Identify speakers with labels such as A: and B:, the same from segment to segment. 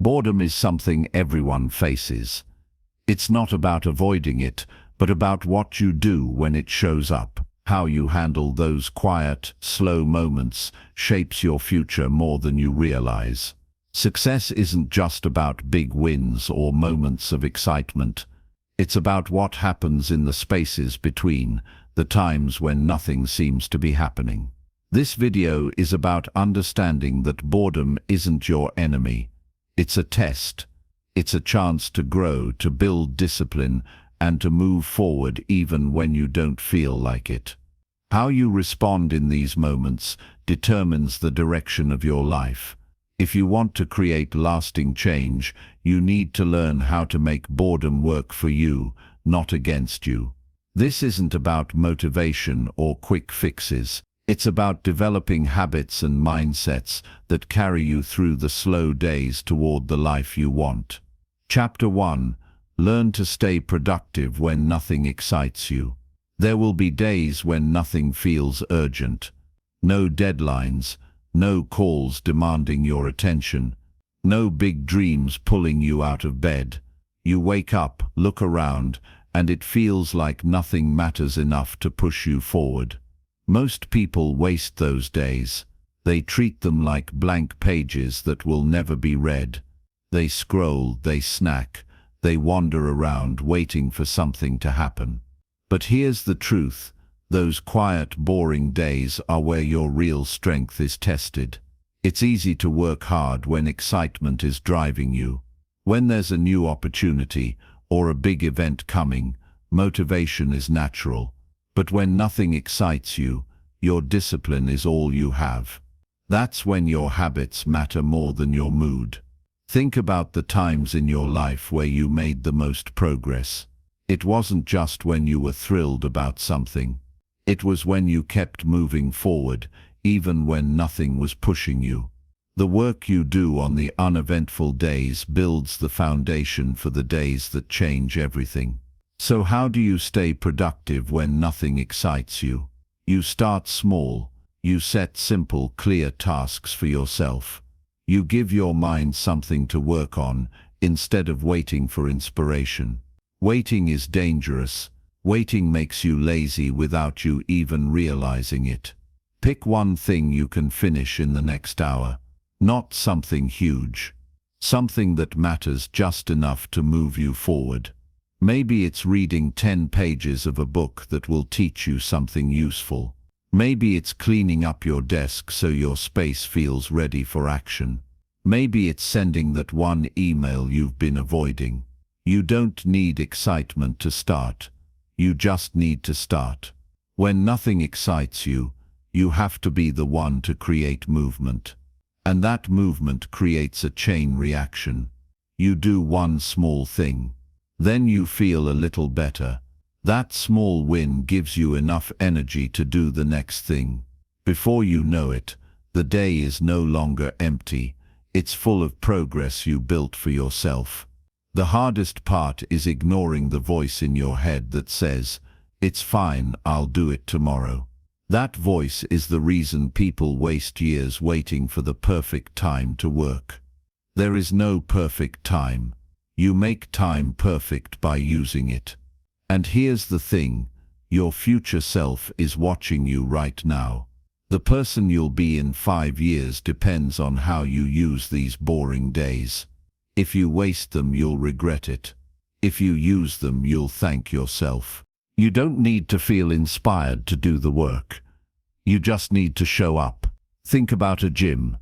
A: Boredom is something everyone faces. It's not about avoiding it, but about what you do when it shows up. How you handle those quiet, slow moments shapes your future more than you realize. Success isn't just about big wins or moments of excitement. It's about what happens in the spaces between, the times when nothing seems to be happening. This video is about understanding that boredom isn't your enemy. It's a test. It's a chance to grow, to build discipline, and to move forward even when you don't feel like it. How you respond in these moments determines the direction of your life. If you want to create lasting change, you need to learn how to make boredom work for you, not against you. This isn't about motivation or quick fixes. It's about developing habits and mindsets that carry you through the slow days toward the life you want. Chapter 1. Learn to stay productive when nothing excites you. There will be days when nothing feels urgent. No deadlines, no calls demanding your attention, no big dreams pulling you out of bed. You wake up, look around, and it feels like nothing matters enough to push you forward. Most people waste those days. They treat them like blank pages that will never be read. They scroll, they snack, they wander around waiting for something to happen. But here's the truth. Those quiet, boring days are where your real strength is tested. It's easy to work hard when excitement is driving you. When there's a new opportunity or a big event coming, motivation is natural. But when nothing excites you, your discipline is all you have. That's when your habits matter more than your mood. Think about the times in your life where you made the most progress. It wasn't just when you were thrilled about something. It was when you kept moving forward, even when nothing was pushing you. The work you do on the uneventful days builds the foundation for the days that change everything. So how do you stay productive when nothing excites you? You start small. You set simple, clear tasks for yourself. You give your mind something to work on instead of waiting for inspiration. Waiting is dangerous. Waiting makes you lazy without you even realizing it. Pick one thing you can finish in the next hour. Not something huge. Something that matters just enough to move you forward. Maybe it's reading 10 pages of a book that will teach you something useful. Maybe it's cleaning up your desk so your space feels ready for action. Maybe it's sending that one email you've been avoiding. You don't need excitement to start. You just need to start. When nothing excites you, you have to be the one to create movement. And that movement creates a chain reaction. You do one small thing. Then you feel a little better. That small win gives you enough energy to do the next thing. Before you know it, the day is no longer empty. It's full of progress you built for yourself. The hardest part is ignoring the voice in your head that says, "It's fine, I'll do it tomorrow." That voice is the reason people waste years waiting for the perfect time to work. There is no perfect time. You make time perfect by using it. And here's the thing, your future self is watching you right now. The person you'll be in 5 years depends on how you use these boring days. If you waste them, you'll regret it. If you use them, you'll thank yourself. You don't need to feel inspired to do the work. You just need to show up. Think about a gym.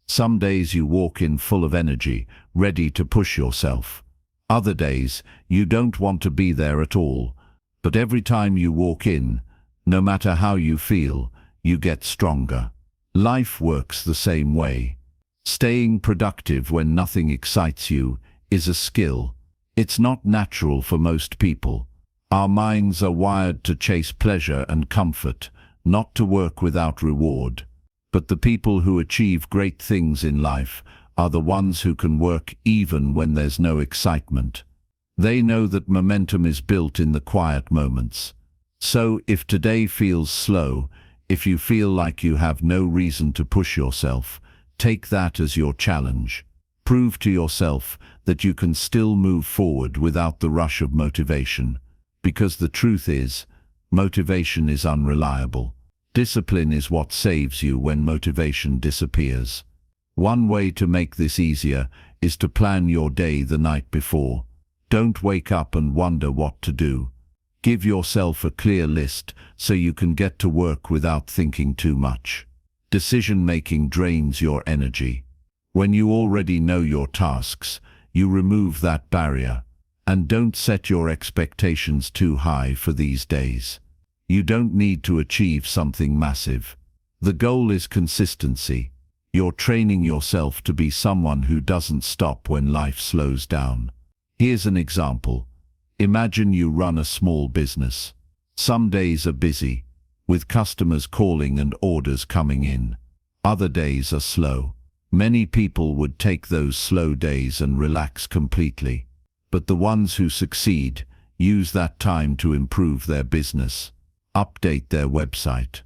A: Some days you walk in full of energy, ready to push yourself. Other days, you don't want to be there at all. But every time you walk in, no matter how you feel, you get stronger. Life works the same way. Staying productive when nothing excites you is a skill. It's not natural for most people. Our minds are wired to chase pleasure and comfort, not to work without reward. But the people who achieve great things in life are the ones who can work even when there's no excitement. They know that momentum is built in the quiet moments. So if today feels slow, if you feel like you have no reason to push yourself, take that as your challenge. Prove to yourself that you can still move forward without the rush of motivation. Because the truth is, motivation is unreliable. Discipline is what saves you when motivation disappears. One way to make this easier is to plan your day the night before. Don't wake up and wonder what to do. Give yourself a clear list so you can get to work without thinking too much. Decision-making drains your energy. When you already know your tasks, you remove that barrier. And don't set your expectations too high for these days. You don't need to achieve something massive. The goal is consistency. You're training yourself to be someone who doesn't stop when life slows down. Here's an example. Imagine you run a small business. Some days are busy, with customers calling and orders coming in. Other days are slow. Many people would take those slow days and relax completely. But the ones who succeed use that time to improve their business, update their website,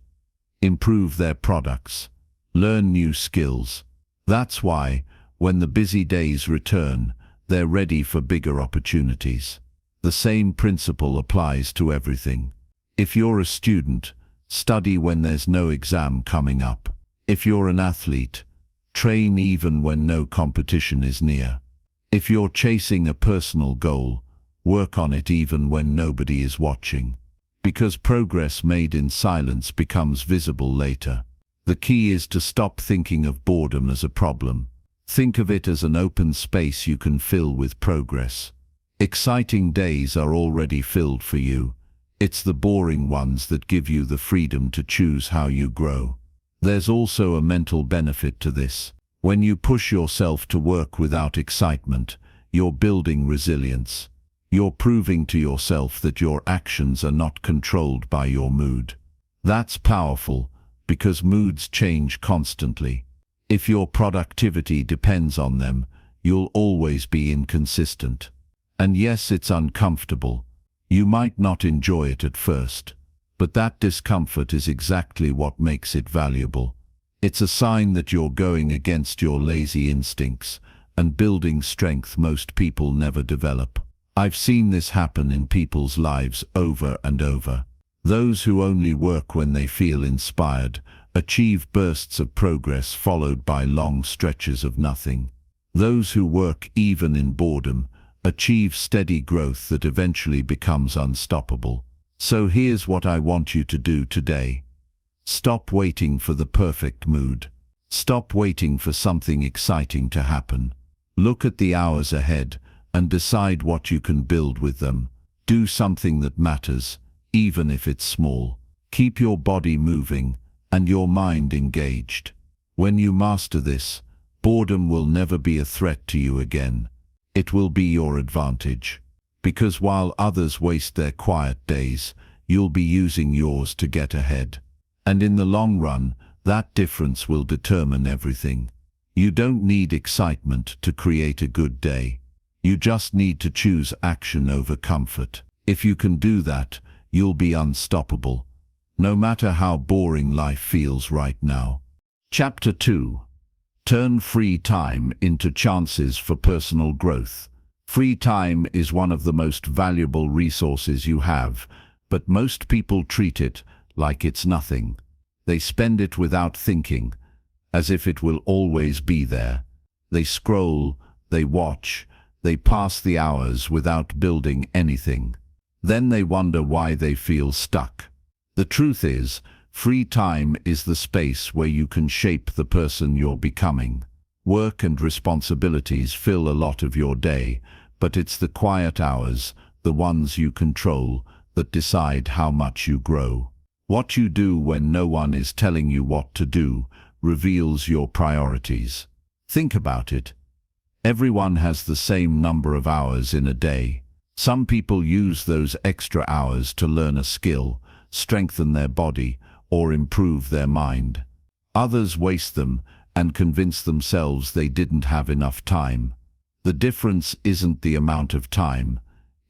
A: improve their products, learn new skills. That's why, when the busy days return, they're ready for bigger opportunities. The same principle applies to everything. If you're a student, study when there's no exam coming up. If you're an athlete, train even when no competition is near. If you're chasing a personal goal, work on it even when nobody is watching. Because progress made in silence becomes visible later. The key is to stop thinking of boredom as a problem. Think of it as an open space you can fill with progress. Exciting days are already filled for you. It's the boring ones that give you the freedom to choose how you grow. There's also a mental benefit to this. When you push yourself to work without excitement, you're building resilience. You're proving to yourself that your actions are not controlled by your mood. That's powerful, because moods change constantly. If your productivity depends on them, you'll always be inconsistent. And yes, it's uncomfortable. You might not enjoy it at first, but that discomfort is exactly what makes it valuable. It's a sign that you're going against your lazy instincts and building strength most people never develop. I've seen this happen in people's lives over and over. Those who only work when they feel inspired achieve bursts of progress followed by long stretches of nothing. Those who work even in boredom achieve steady growth that eventually becomes unstoppable. So here's what I want you to do today. Stop waiting for the perfect mood. Stop waiting for something exciting to happen. Look at the hours ahead and decide what you can build with them. Do something that matters, even if it's small. Keep your body moving and your mind engaged. When you master this, boredom will never be a threat to you again. It will be your advantage. Because while others waste their quiet days, you'll be using yours to get ahead. And in the long run, that difference will determine everything. You don't need excitement to create a good day. You just need to choose action over comfort. If you can do that, you'll be unstoppable, no matter how boring life feels right now. Chapter 2. Turn free time into chances for personal growth. Free time is one of the most valuable resources you have, but most people treat it like it's nothing. They spend it without thinking, as if it will always be there. They scroll, they watch, they pass the hours without building anything. Then they wonder why they feel stuck. The truth is, free time is the space where you can shape the person you're becoming. Work and responsibilities fill a lot of your day, but it's the quiet hours, the ones you control, that decide how much you grow. What you do when no one is telling you what to do reveals your priorities. Think about it. Everyone has the same number of hours in a day. Some people use those extra hours to learn a skill, strengthen their body, or improve their mind. Others waste them and convince themselves they didn't have enough time. The difference isn't the amount of time,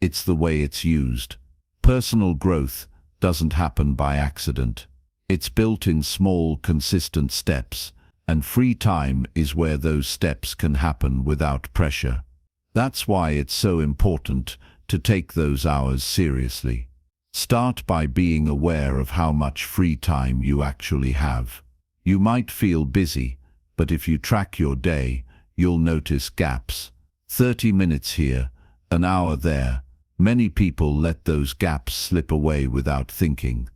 A: it's the way it's used. Personal growth doesn't happen by accident. It's built in small, consistent steps, and free time is where those steps can happen without pressure. That's why it's so important to take those hours seriously. Start by being aware of how much free time you actually have. You might feel busy, but if you track your day, you'll notice gaps. 30 minutes here, an hour there. Many people let those gaps slip away without thinking.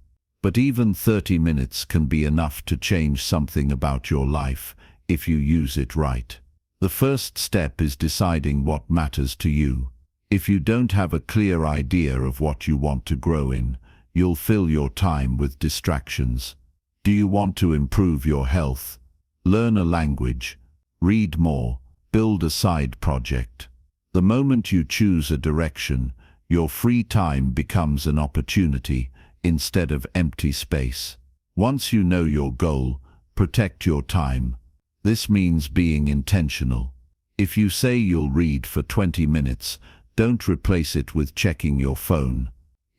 A: But even 30 minutes can be enough to change something about your life if you use it right. The first step is deciding what matters to you. If you don't have a clear idea of what you want to grow in, you'll fill your time with distractions. Do you want to improve your health? Learn a language? Read more? Build a side project? The moment you choose a direction, your free time becomes an opportunity instead of empty space. Once you know your goal, protect your time. This means being intentional. If you say you'll read for 20 minutes, don't replace it with checking your phone.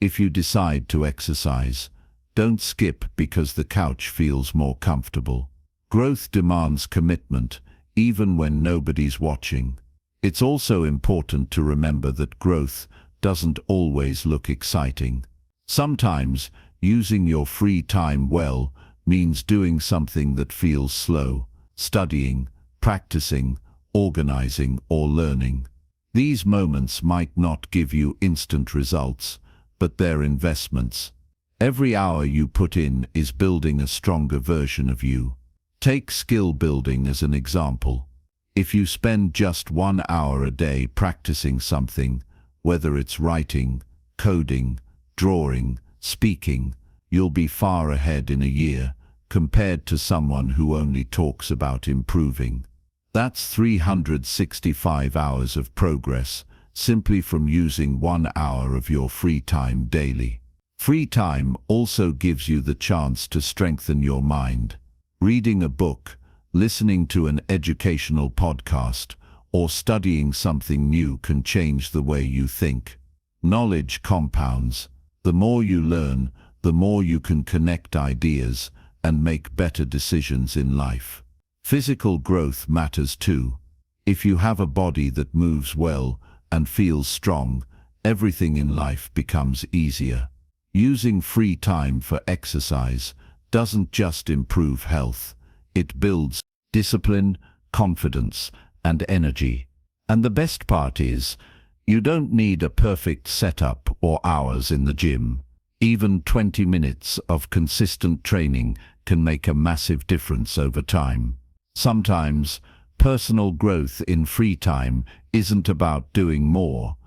A: If you decide to exercise, don't skip because the couch feels more comfortable. Growth demands commitment, even when nobody's watching. It's also important to remember that growth doesn't always look exciting. Sometimes, using your free time well means doing something that feels slow, studying, practicing, organizing, or learning. These moments might not give you instant results, but they're investments. Every hour you put in is building a stronger version of you. Take skill building as an example. If you spend just 1 hour a day practicing something, whether it's writing, coding, drawing, speaking, you'll be far ahead in a year compared to someone who only talks about improving. That's 365 hours of progress simply from using 1 hour of your free time daily. Free time also gives you the chance to strengthen your mind. Reading a book, listening to an educational podcast, or studying something new can change the way you think. Knowledge compounds. The more you learn, the more you can connect ideas and make better decisions in life. Physical growth matters too. If you have a body that moves well and feels strong, everything in life becomes easier. Using free time for exercise doesn't just improve health, it builds discipline, confidence, and energy. And the best part is, you don't need a perfect setup or hours in the gym. Even 20 minutes of consistent training can make a massive difference over time. Sometimes, personal growth in free time isn't about doing more.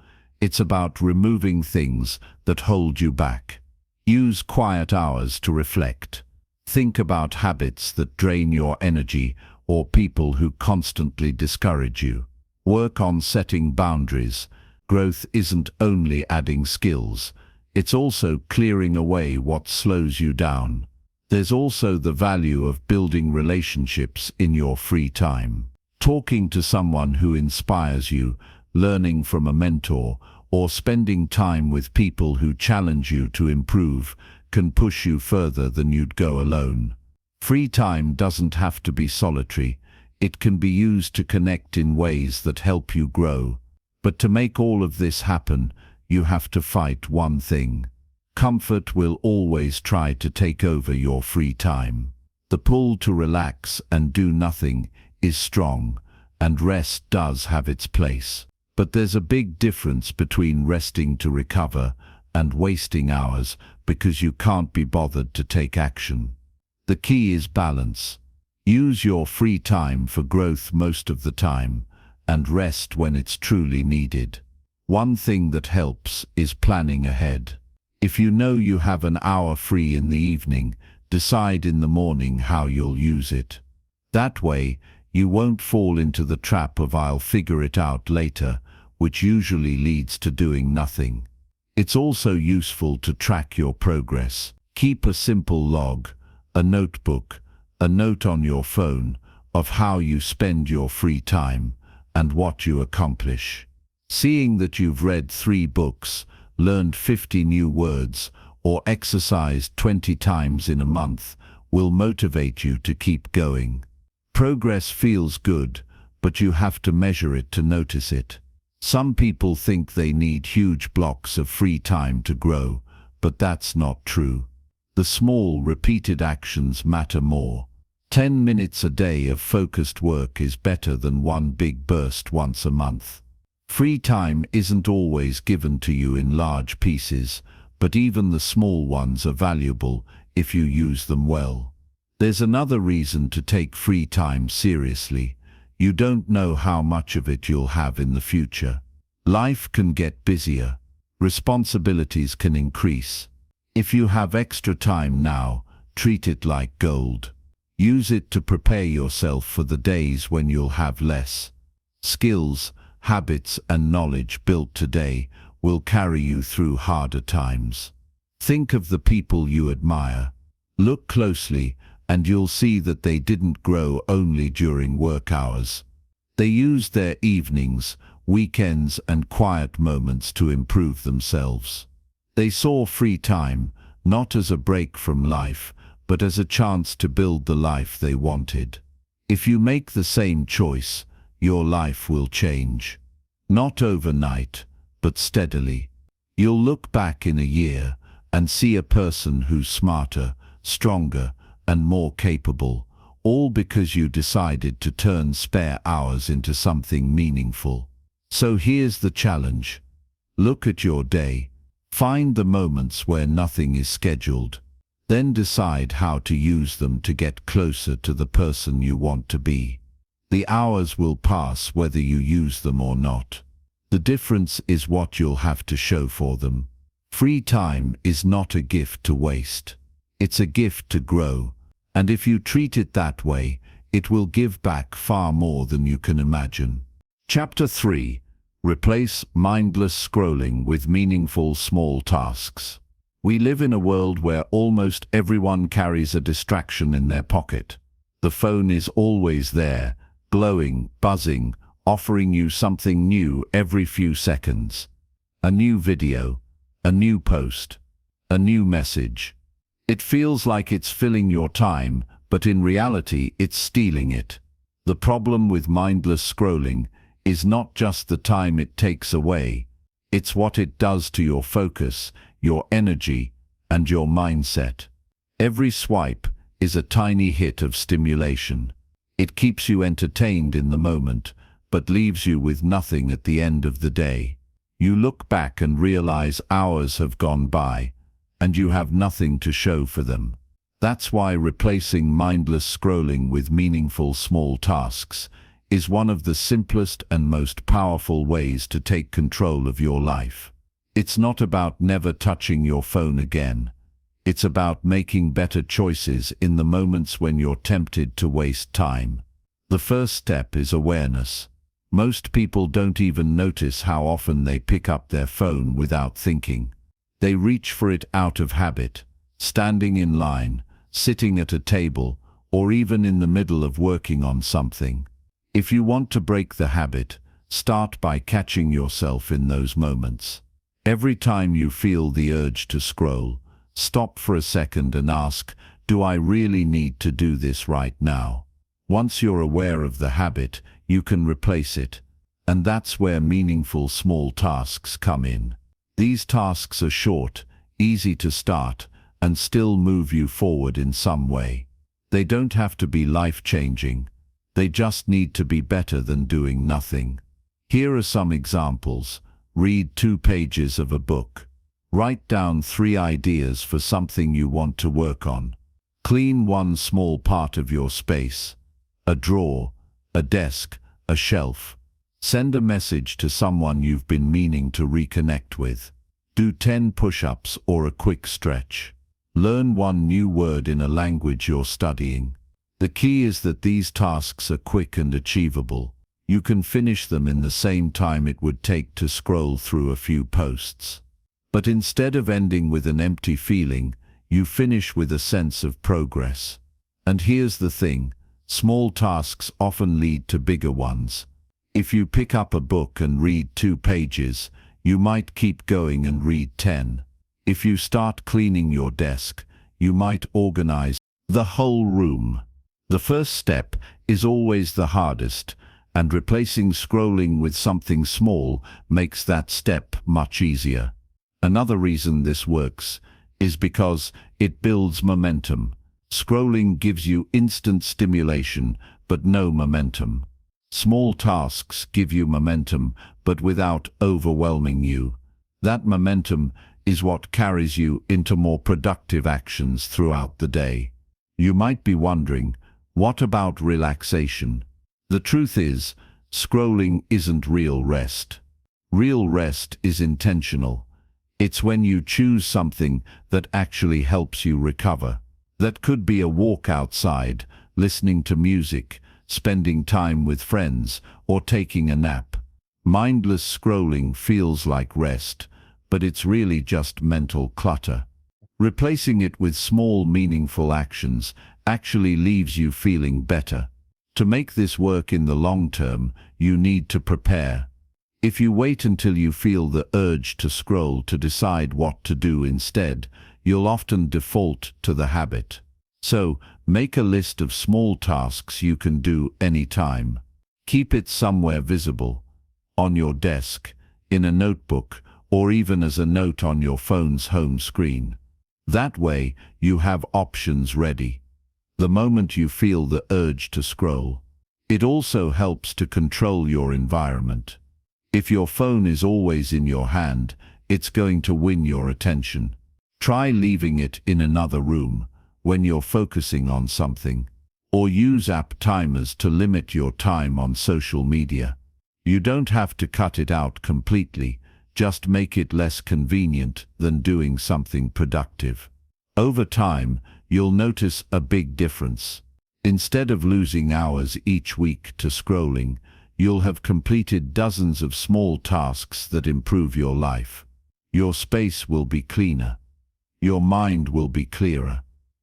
A: It's about removing things that hold you back. Use quiet hours to reflect. Think about habits that drain your energy or people who constantly discourage you. Work on setting boundaries. Growth isn't only adding skills, it's also clearing away what slows you down. There's also the value of building relationships in your free time. Talking to someone who inspires you, learning from a mentor, or spending time with people who challenge you to improve can push you further than you'd go alone. Free time doesn't have to be solitary. It can be used to connect in ways that help you grow. But to make all of this happen, you have to fight one thing. Comfort will always try to take over your free time. The pull to relax and do nothing is strong, and rest does have its place. But there's a big difference between resting to recover and wasting hours because you can't be bothered to take action. The key is balance. Use your free time for growth most of the time, and rest when it's truly needed. One thing that helps is planning ahead. If you know you have an hour free in the evening, decide in the morning how you'll use it. That way, you won't fall into the trap of "I'll figure it out later," which usually leads to doing nothing. It's also useful to track your progress. Keep a simple log, a notebook, a note on your phone of how you spend your free time and what you accomplish. Seeing that you've read 3 books, learned 50 new words, or exercised 20 times in a month will motivate you to keep going. Progress feels good, but you have to measure it to notice it. Some people think they need huge blocks of free time to grow, but that's not true. The small, repeated actions matter more. 10 minutes a day of focused work is better than one big burst once a month. Free time isn't always given to you in large pieces, but even the small ones are valuable if you use them well. There's another reason to take free time seriously. You don't know how much of it you'll have in the future. Life can get busier. Responsibilities can increase. If you have extra time now, treat it like gold. Use it to prepare yourself for the days when you'll have less. Skills, habits, and knowledge built today will carry you through harder times. Think of the people you admire. Look closely, and you'll see that they didn't grow only during work hours. They used their evenings, weekends, and quiet moments to improve themselves. They saw free time not as a break from life, but as a chance to build the life they wanted. If you make the same choice, your life will change. Not overnight, but steadily. You'll look back in a year and see a person who's smarter, stronger, and more capable, all because you decided to turn spare hours into something meaningful. So here's the challenge. Look at your day. Find the moments where nothing is scheduled. Then decide how to use them to get closer to the person you want to be. The hours will pass whether you use them or not. The difference is what you'll have to show for them. Free time is not a gift to waste. It's a gift to grow. And if you treat it that way, it will give back far more than you can imagine. Chapter 3. Replace mindless scrolling with meaningful small tasks. We live in a world where almost everyone carries a distraction in their pocket. The phone is always there, glowing, buzzing, offering you something new every few seconds. A new video, a new post, a new message. It feels like it's filling your time, but in reality it's stealing it. The problem with mindless scrolling is not just the time it takes away, it's what it does to your focus, your energy, and your mindset. Every swipe is a tiny hit of stimulation. It keeps you entertained in the moment, but leaves you with nothing at the end of the day. You look back and realize hours have gone by, and you have nothing to show for them. That's why replacing mindless scrolling with meaningful small tasks is one of the simplest and most powerful ways to take control of your life. It's not about never touching your phone again. It's about making better choices in the moments when you're tempted to waste time. The first step is awareness. Most people don't even notice how often they pick up their phone without thinking. They reach for it out of habit, standing in line, sitting at a table, or even in the middle of working on something. If you want to break the habit, start by catching yourself in those moments. Every time you feel the urge to scroll, stop for a second and ask, do I really need to do this right now? Once you're aware of the habit, you can replace it. And that's where meaningful small tasks come in. These tasks are short, easy to start, and still move you forward in some way. They don't have to be life-changing. They just need to be better than doing nothing. Here are some examples. Read 2 pages of a book. Write down 3 ideas for something you want to work on. Clean one small part of your space. A drawer, a desk, a shelf. Send a message to someone you've been meaning to reconnect with. Do 10 push-ups or a quick stretch. Learn 1 new word in a language you're studying. The key is that these tasks are quick and achievable. You can finish them in the same time it would take to scroll through a few posts. But instead of ending with an empty feeling, you finish with a sense of progress. And here's the thing, small tasks often lead to bigger ones. If you pick up a book and read 2 pages, you might keep going and read 10. If you start cleaning your desk, you might organize the whole room. The first step is always the hardest, and replacing scrolling with something small makes that step much easier. Another reason this works is because it builds momentum. Scrolling gives you instant stimulation, but no momentum. Small tasks give you momentum, but without overwhelming you. That momentum is what carries you into more productive actions throughout the day. You might be wondering, what about relaxation? The truth is, scrolling isn't real rest. Real rest is intentional. It's when you choose something that actually helps you recover. That could be a walk outside, listening to music, spending time with friends, or taking a nap. Mindless scrolling feels like rest, but it's really just mental clutter. Replacing it with small, meaningful actions actually leaves you feeling better. To make this work in the long term, you need to prepare. If you wait until you feel the urge to scroll to decide what to do instead, you'll often default to the habit. So, make a list of small tasks you can do anytime. Keep it somewhere visible, on your desk, in a notebook, or even as a note on your phone's home screen. That way, you have options ready the moment you feel the urge to scroll. It also helps to control your environment. If your phone is always in your hand, it's going to win your attention. Try leaving it in another room when you're focusing on something, or use app timers to limit your time on social media. You don't have to cut it out completely, just make it less convenient than doing something productive. Over time, you'll notice a big difference. Instead of losing hours each week to scrolling, you'll have completed dozens of small tasks that improve your life. Your space will be cleaner. Your mind will be clearer.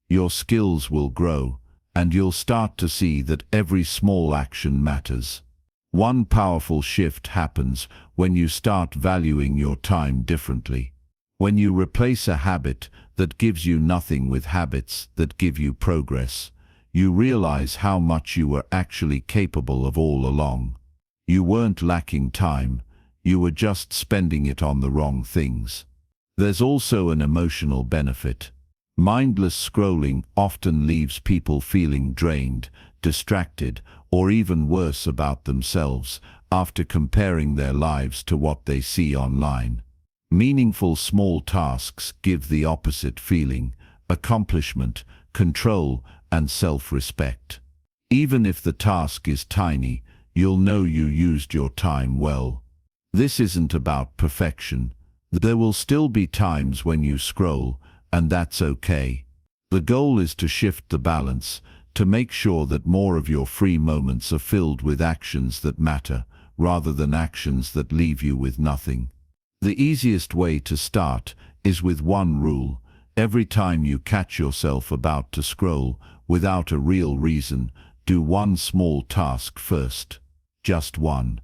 A: Your skills will grow, and you'll start to see that every small action matters. One powerful shift happens when you start valuing your time differently. When you replace a habit that gives you nothing with habits that give you progress, you realize how much you were actually capable of all along. You weren't lacking time, you were just spending it on the wrong things. There's also an emotional benefit. Mindless scrolling often leaves people feeling drained, distracted, or even worse about themselves after comparing their lives to what they see online. Meaningful small tasks give the opposite feeling: accomplishment, control, and self-respect. Even if the task is tiny, you'll know you used your time well. This isn't about perfection. There will still be times when you scroll, and that's okay. The goal is to shift the balance, to make sure that more of your free moments are filled with actions that matter, rather than actions that leave you with nothing. The easiest way to start is with one rule. Every time you catch yourself about to scroll, without a real reason, do one small task first. Just one.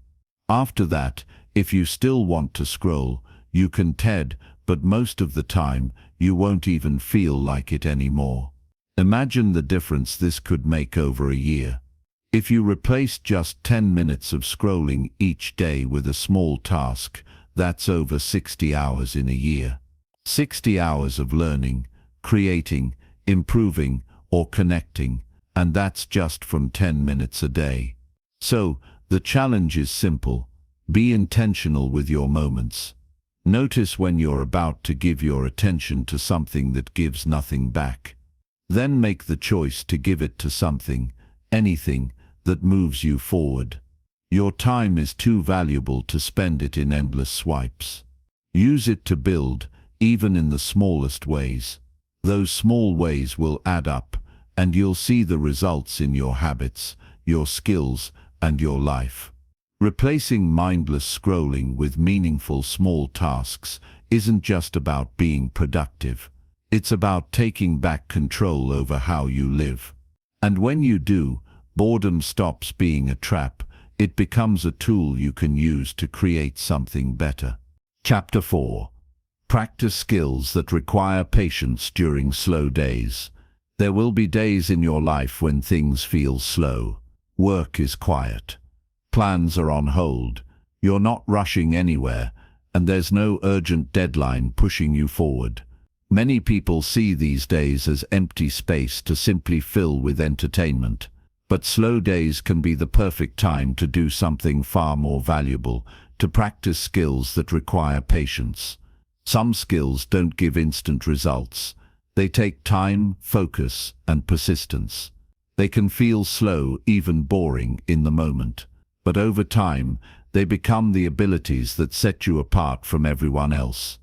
A: After that, if you still want to scroll, you can but most of the time, you won't even feel like it anymore. Imagine the difference this could make over a year. If you replace just 10 minutes of scrolling each day with a small task, that's over 60 hours in a year. 60 hours of learning, creating, improving, or connecting, and that's just from 10 minutes a day. So, the challenge is simple. Be intentional with your moments. Notice when you're about to give your attention to something that gives nothing back. Then make the choice to give it to something, anything, that moves you forward. Your time is too valuable to spend it in endless swipes. Use it to build, even in the smallest ways. Those small ways will add up, and you'll see the results in your habits, your skills, and your life. Replacing mindless scrolling with meaningful small tasks isn't just about being productive. It's about taking back control over how you live. And when you do, boredom stops being a trap. It becomes a tool you can use to create something better. Chapter 4. Practice skills that require patience during slow days. There will be days in your life when things feel slow. Work is quiet. Plans are on hold. You're not rushing anywhere, and there's no urgent deadline pushing you forward. Many people see these days as empty space to simply fill with entertainment. But slow days can be the perfect time to do something far more valuable, to practice skills that require patience. Some skills don't give instant results. They take time, focus, and persistence. They can feel slow, even boring, in the moment. But over time, they become the abilities that set you apart from everyone else.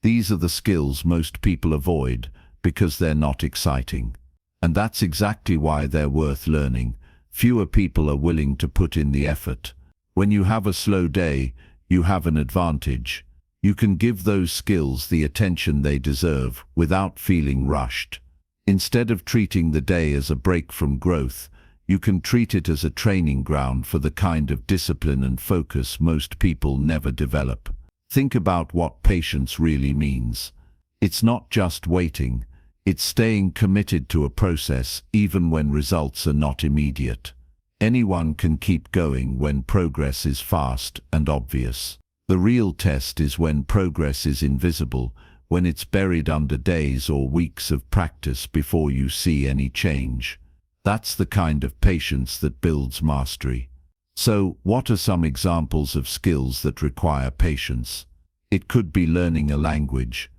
A: These are the skills most people avoid because they're not exciting. And that's exactly why they're worth learning. Fewer people are willing to put in the effort. When you have a slow day, you have an advantage. You can give those skills the attention they deserve without feeling rushed. Instead of treating the day as a break from growth, you can treat it as a training ground for the kind of discipline and focus most people never develop. Think about what patience really means. It's not just waiting. It's staying committed to a process even when results are not immediate. Anyone can keep going when progress is fast and obvious. The real test is when progress is invisible, when it's buried under days or weeks of practice before you see any change. That's the kind of patience that builds mastery. So, what are some examples of skills that require patience? It could be learning a language.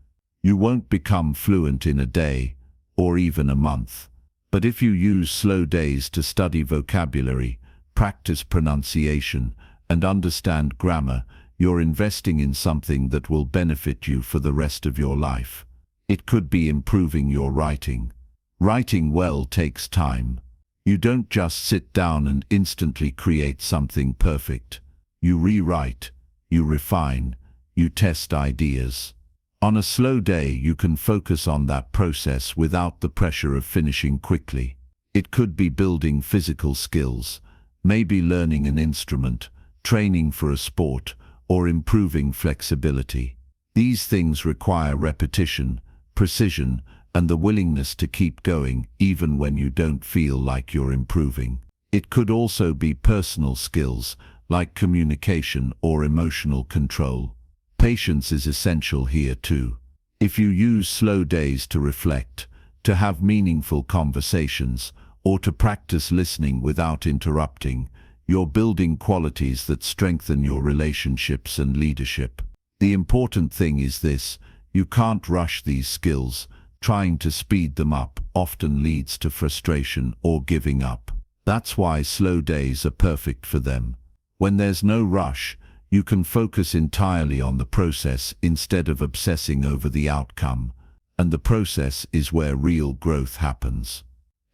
A: You won't become fluent in a day, or even a month. But if you use slow days to study vocabulary, practice pronunciation, and understand grammar, you're investing in something that will benefit you for the rest of your life. It could be improving your writing. Writing well takes time. You don't just sit down and instantly create something perfect. You rewrite, you refine, you test ideas. On a slow day, you can focus on that process without the pressure of finishing quickly. It could be building physical skills, maybe learning an instrument, training for a sport, or improving flexibility. These things require repetition, precision, and the willingness to keep going even when you don't feel like you're improving. It could also be personal skills, like communication or emotional control. Patience is essential here too. If you use slow days to reflect, to have meaningful conversations, or to practice listening without interrupting, you're building qualities that strengthen your relationships and leadership. The important thing is this: you can't rush these skills. Trying to speed them up often leads to frustration or giving up. That's why slow days are perfect for them. When there's no rush, you can focus entirely on the process instead of obsessing over the outcome. And the process is where real growth happens.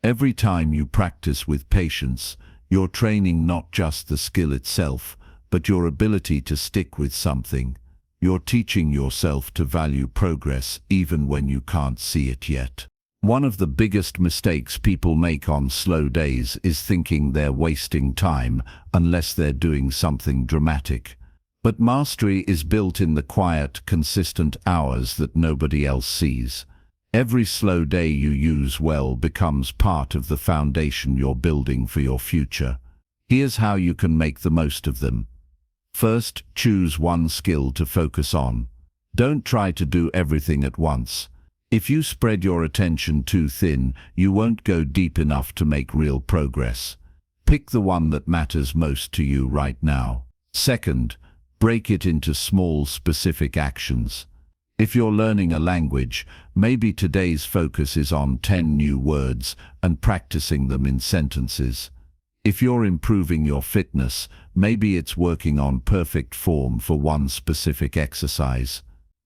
A: Every time you practice with patience, you're training not just the skill itself, but your ability to stick with something. You're teaching yourself to value progress even when you can't see it yet. One of the biggest mistakes people make on slow days is thinking they're wasting time unless they're doing something dramatic. But mastery is built in the quiet, consistent hours that nobody else sees. Every slow day you use well becomes part of the foundation you're building for your future. Here's how you can make the most of them. First, choose one skill to focus on. Don't try to do everything at once. If you spread your attention too thin, you won't go deep enough to make real progress. Pick the one that matters most to you right now. Second, break it into small, specific actions. If you're learning a language, maybe today's focus is on 10 new words and practicing them in sentences. If you're improving your fitness, maybe it's working on perfect form for one specific exercise.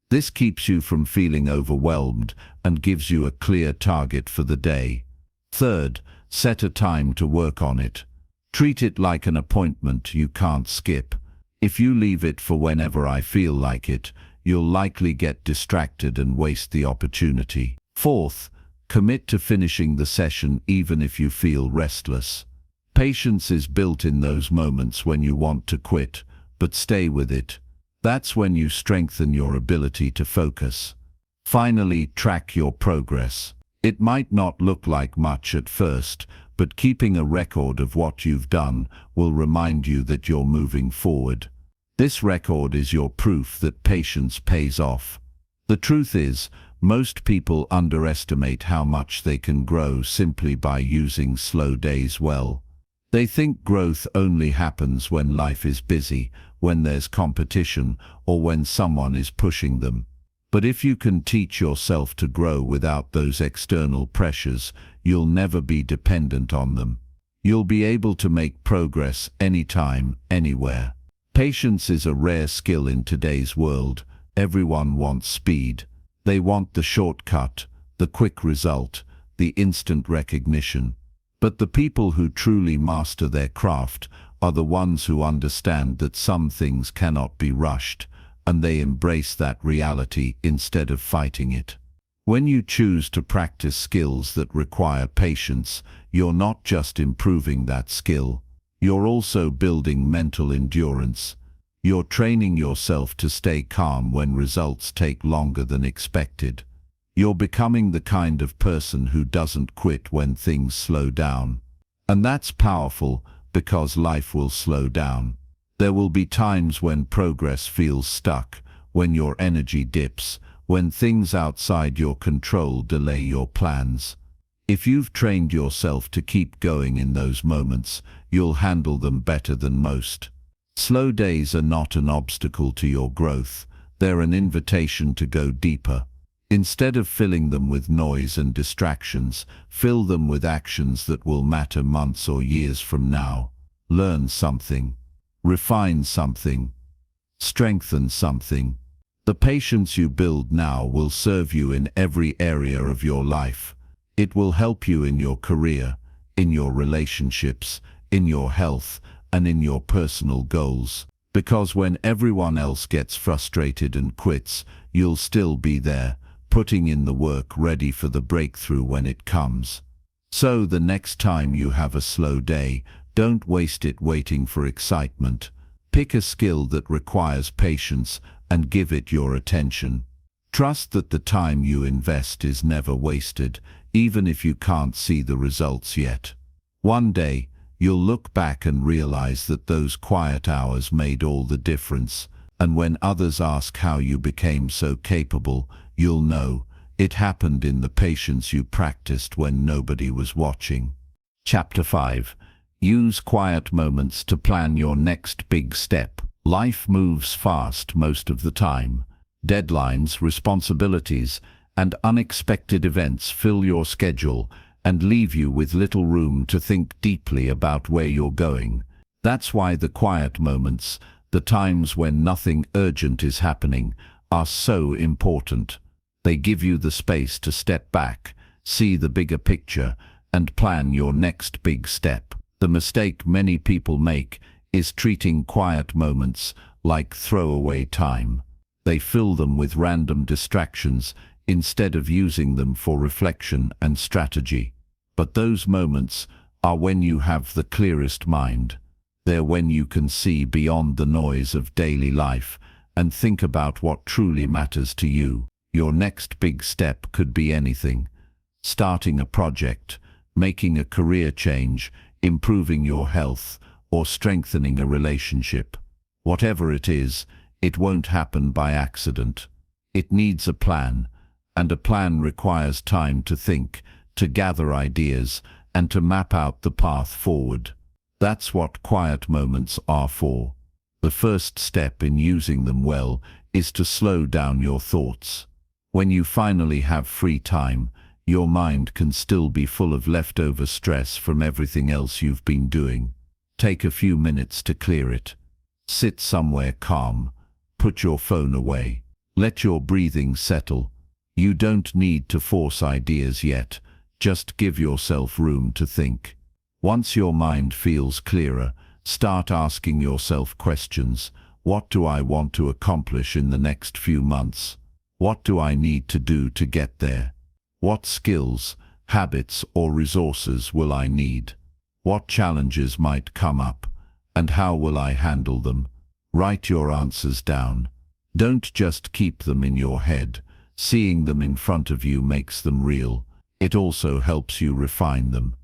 A: This keeps you from feeling overwhelmed and gives you a clear target for the day. Third, set a time to work on it. Treat it like an appointment you can't skip. If you leave it for whenever I feel like it, you'll likely get distracted and waste the opportunity. Fourth, commit to finishing the session even if you feel restless. Patience is built in those moments when you want to quit, but stay with it. That's when you strengthen your ability to focus. Finally, track your progress. It might not look like much at first, but keeping a record of what you've done will remind you that you're moving forward. This record is your proof that patience pays off. The truth is, most people underestimate how much they can grow simply by using slow days well. They think growth only happens when life is busy, when there's competition, or when someone is pushing them. But if you can teach yourself to grow without those external pressures, you'll never be dependent on them. You'll be able to make progress anytime, anywhere. Patience is a rare skill in today's world. Everyone wants speed. They want the shortcut, the quick result, the instant recognition. But the people who truly master their craft are the ones who understand that some things cannot be rushed, and they embrace that reality instead of fighting it. When you choose to practice skills that require patience, you're not just improving that skill, you're also building mental endurance. You're training yourself to stay calm when results take longer than expected. You're becoming the kind of person who doesn't quit when things slow down. And that's powerful because life will slow down. There will be times when progress feels stuck, when your energy dips, when things outside your control delay your plans. If you've trained yourself to keep going in those moments, you'll handle them better than most. Slow days are not an obstacle to your growth, they're an invitation to go deeper. Instead of filling them with noise and distractions, fill them with actions that will matter months or years from now. Learn something. Refine something. Strengthen something. The patience you build now will serve you in every area of your life. It will help you in your career, in your relationships, in your health, and in your personal goals. Because when everyone else gets frustrated and quits, you'll still be there, putting in the work, ready for the breakthrough when it comes. So the next time you have a slow day, don't waste it waiting for excitement. Pick a skill that requires patience and give it your attention. Trust that the time you invest is never wasted, even if you can't see the results yet. One day, you'll look back and realize that those quiet hours made all the difference, and when others ask how you became so capable, you'll know it happened in the patience you practiced when nobody was watching. Chapter 5. Use quiet moments to plan your next big step. Life moves fast most of the time. Deadlines, responsibilities, and unexpected events fill your schedule and leave you with little room to think deeply about where you're going. That's why the quiet moments, the times when nothing urgent is happening, are so important. They give you the space to step back, see the bigger picture, and plan your next big step. The mistake many people make is treating quiet moments like throwaway time. They fill them with random distractions instead of using them for reflection and strategy. But those moments are when you have the clearest mind. They're when you can see beyond the noise of daily life and think about what truly matters to you. Your next big step could be anything. Starting a project, making a career change, improving your health, or strengthening a relationship. Whatever it is, it won't happen by accident. It needs a plan, and a plan requires time to think, to gather ideas, and to map out the path forward. That's what quiet moments are for. The first step in using them well is to slow down your thoughts. When you finally have free time, your mind can still be full of leftover stress from everything else you've been doing. Take a few minutes to clear it. Sit somewhere calm. Put your phone away. Let your breathing settle. You don't need to force ideas yet. Just give yourself room to think. Once your mind feels clearer, start asking yourself questions. What do I want to accomplish in the next few months? What do I need to do to get there? What skills, habits, or resources will I need? What challenges might come up, and how will I handle them? Write your answers down. Don't just keep them in your head. Seeing them in front of you makes them real. It also helps you refine them.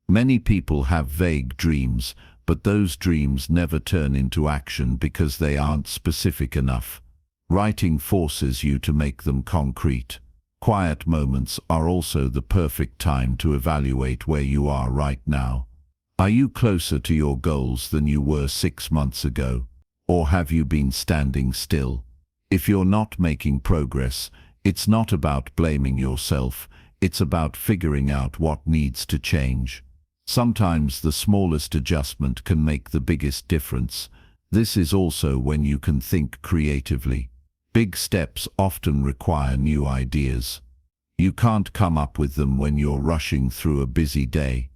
A: Many people have vague dreams, but those dreams never turn into action because they aren't specific enough. Writing forces you to make them concrete. Quiet moments are also the perfect time to evaluate where you are right now. Are you closer to your goals than you were 6 months ago? Or have you been standing still? If you're not making progress, it's not about blaming yourself, it's about figuring out what needs to change. Sometimes the smallest adjustment can make the biggest difference. This is also when you can think creatively. Big steps often require new ideas. You can't come up with them when you're rushing through a busy day.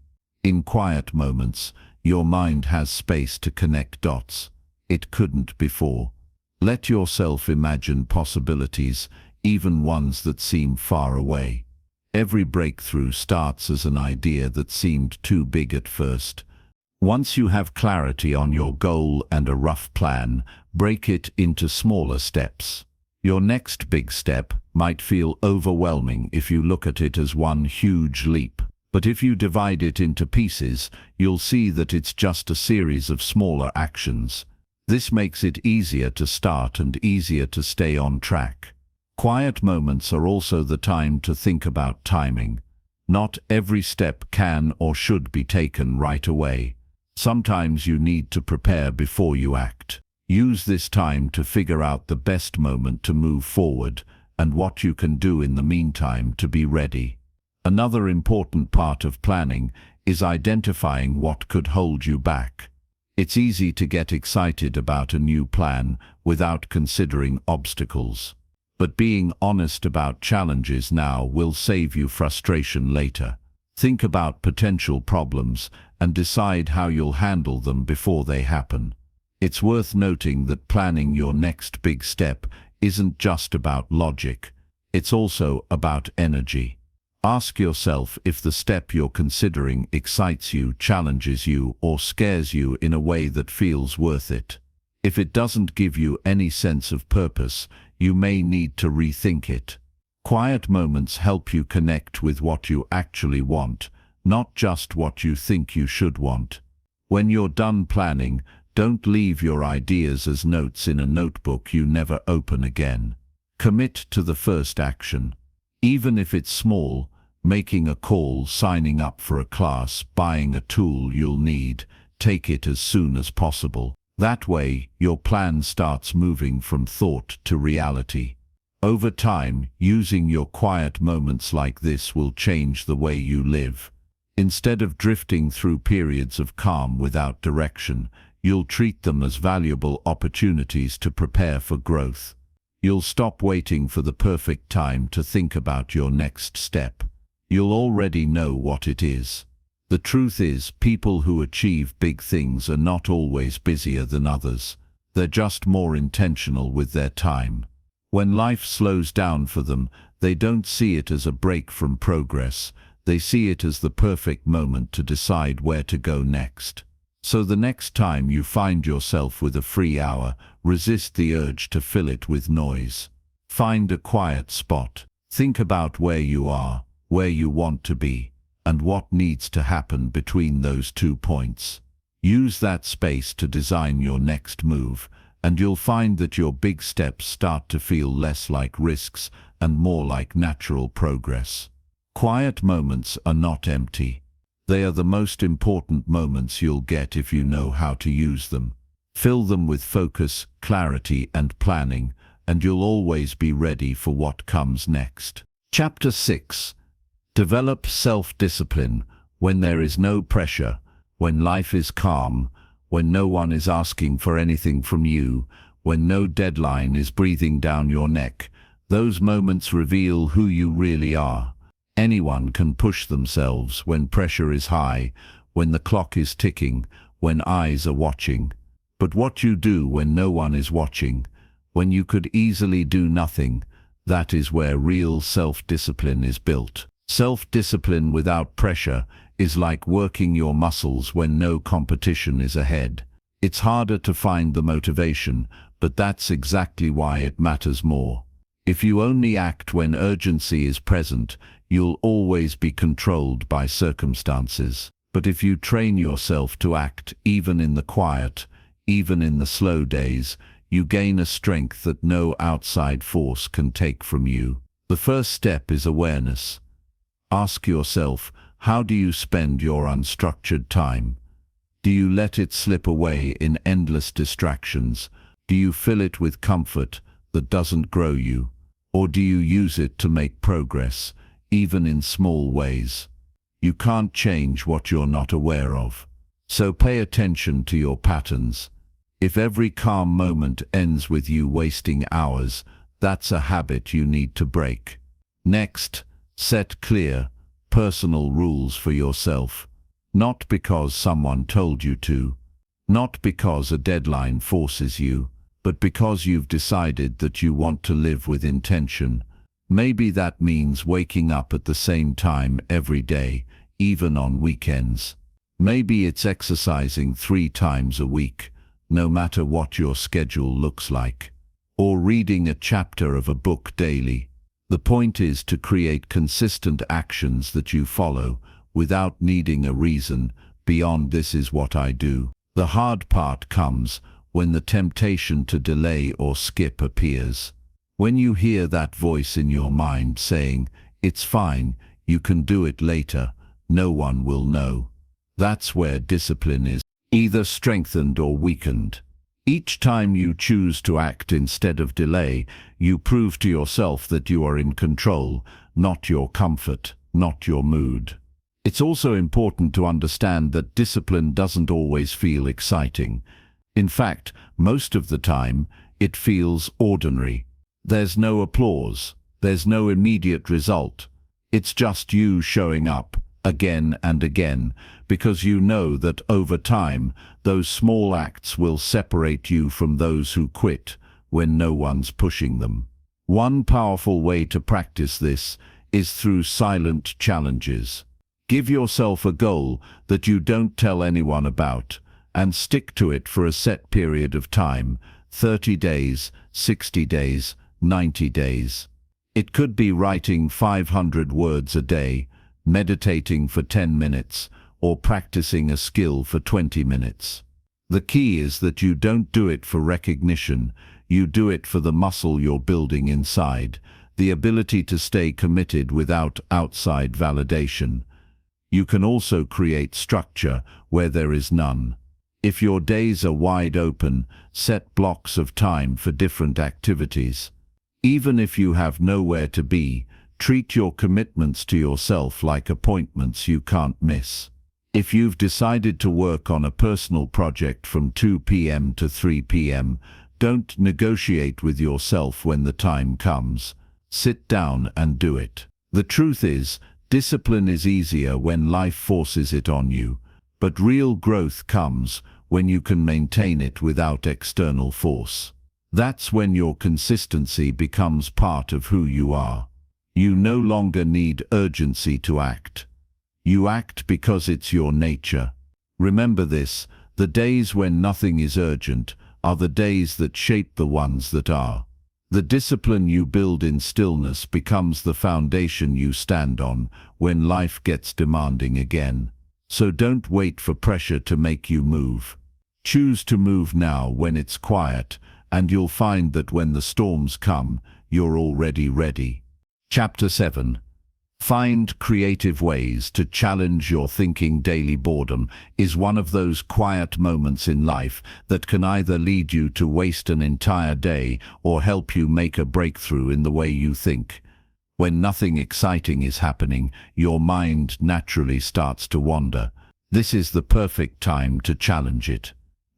A: In quiet moments, your mind has space to connect dots. It couldn't before. Let yourself imagine possibilities, even ones that seem far away. Every breakthrough starts as an idea that seemed too big at first. Once you have clarity on your goal and a rough plan, break it into smaller steps. Your next big step might feel overwhelming if you look at it as one huge leap. But if you divide it into pieces, you'll see that it's just a series of smaller actions. This makes it easier to start and easier to stay on track. Quiet moments are also the time to think about timing. Not every step can or should be taken right away. Sometimes you need to prepare before you act. Use this time to figure out the best moment to move forward and what you can do in the meantime to be ready. Another important part of planning is identifying what could hold you back. It's easy to get excited about a new plan without considering obstacles. But being honest about challenges now will save you frustration later. Think about potential problems and decide how you'll handle them before they happen. It's worth noting that planning your next big step isn't just about logic. It's also about energy. Ask yourself if the step you're considering excites you, challenges you, or scares you in a way that feels worth it. If it doesn't give you any sense of purpose, you may need to rethink it. Quiet moments help you connect with what you actually want, not just what you think you should want. When you're done planning, don't leave your ideas as notes in a notebook you never open again. Commit to the first action. Even if it's small, making a call, signing up for a class, buying a tool you'll need, take it as soon as possible. That way, your plan starts moving from thought to reality. Over time, using your quiet moments like this will change the way you live. Instead of drifting through periods of calm without direction, you'll treat them as valuable opportunities to prepare for growth. You'll stop waiting for the perfect time to think about your next step. You'll already know what it is. The truth is, people who achieve big things are not always busier than others. They're just more intentional with their time. When life slows down for them, they don't see it as a break from progress. They see it as the perfect moment to decide where to go next. So the next time you find yourself with a free hour, resist the urge to fill it with noise. Find a quiet spot. Think about where you are, where you want to be, and what needs to happen between those 2 points. Use that space to design your next move, and you'll find that your big steps start to feel less like risks and more like natural progress. Quiet moments are not empty. They are the most important moments you'll get if you know how to use them. Fill them with focus, clarity, and planning, and you'll always be ready for what comes next. Chapter 6. Develop self-discipline when there is no pressure, when life is calm, when no one is asking for anything from you, when no deadline is breathing down your neck. Those moments reveal who you really are. Anyone can push themselves when pressure is high, when the clock is ticking, when eyes are watching. But what you do when no one is watching, when you could easily do nothing, that is where real self-discipline is built. Self-discipline without pressure is like working your muscles when no competition is ahead. It's harder to find the motivation, but that's exactly why it matters more. If you only act when urgency is present, You'll always be controlled by circumstances. But if you train yourself to act even in the quiet, even in the slow days, you gain a strength that no outside force can take from you. The first step is awareness. Ask yourself, how do you spend your unstructured time? Do you let it slip away in endless distractions? Do you fill it with comfort that doesn't grow you? Or do you use it to make progress, even in small ways? You can't change what you're not aware of. So pay attention to your patterns. If every calm moment ends with you wasting hours, that's a habit you need to break. Next, set clear, personal rules for yourself. Not because someone told you to, not because a deadline forces you, but because you've decided that you want to live with intention. Maybe that means waking up at the same time every day, even on weekends. Maybe it's exercising 3 times a week, no matter what your schedule looks like. Or reading a chapter of a book daily. The point is to create consistent actions that you follow without needing a reason beyond "this is what I do." The hard part comes when the temptation to delay or skip appears. When you hear that voice in your mind saying, "It's fine, you can do it later, no one will know." That's where discipline is either strengthened or weakened. Each time you choose to act instead of delay, you prove to yourself that you are in control, not your comfort, not your mood. It's also important to understand that discipline doesn't always feel exciting. In fact, most of the time, it feels ordinary. There's no applause. There's no immediate result. It's just you showing up again and again, because you know that over time, those small acts will separate you from those who quit when no one's pushing them. One powerful way to practice this is through silent challenges. Give yourself a goal that you don't tell anyone about, and stick to it for a set period of time, 30 days, 60 days, 90 days. It could be writing 500 words a day, meditating for 10 minutes, or practicing a skill for 20 minutes. The key is that you don't do it for recognition, you do it for the muscle you're building inside, the ability to stay committed without outside validation. You can also create structure where there is none. If your days are wide open, set blocks of time for different activities. Even if you have nowhere to be, treat your commitments to yourself like appointments you can't miss. If you've decided to work on a personal project from 2 p.m. to 3 p.m., don't negotiate with yourself when the time comes. Sit down and do it. The truth is, discipline is easier when life forces it on you, but real growth comes when you can maintain it without external force. That's when your consistency becomes part of who you are. You no longer need urgency to act. You act because it's your nature. Remember this, the days when nothing is urgent are the days that shape the ones that are. The discipline you build in stillness becomes the foundation you stand on when life gets demanding again. So don't wait for pressure to make you move. Choose to move now when it's quiet, and you'll find that when the storms come, you're already ready. Chapter 7. Find creative ways to challenge your thinking. Daily boredom is one of those quiet moments in life that can either lead you to waste an entire day or help you make a breakthrough in the way you think. When nothing exciting is happening, your mind naturally starts to wander. This is the perfect time to challenge it.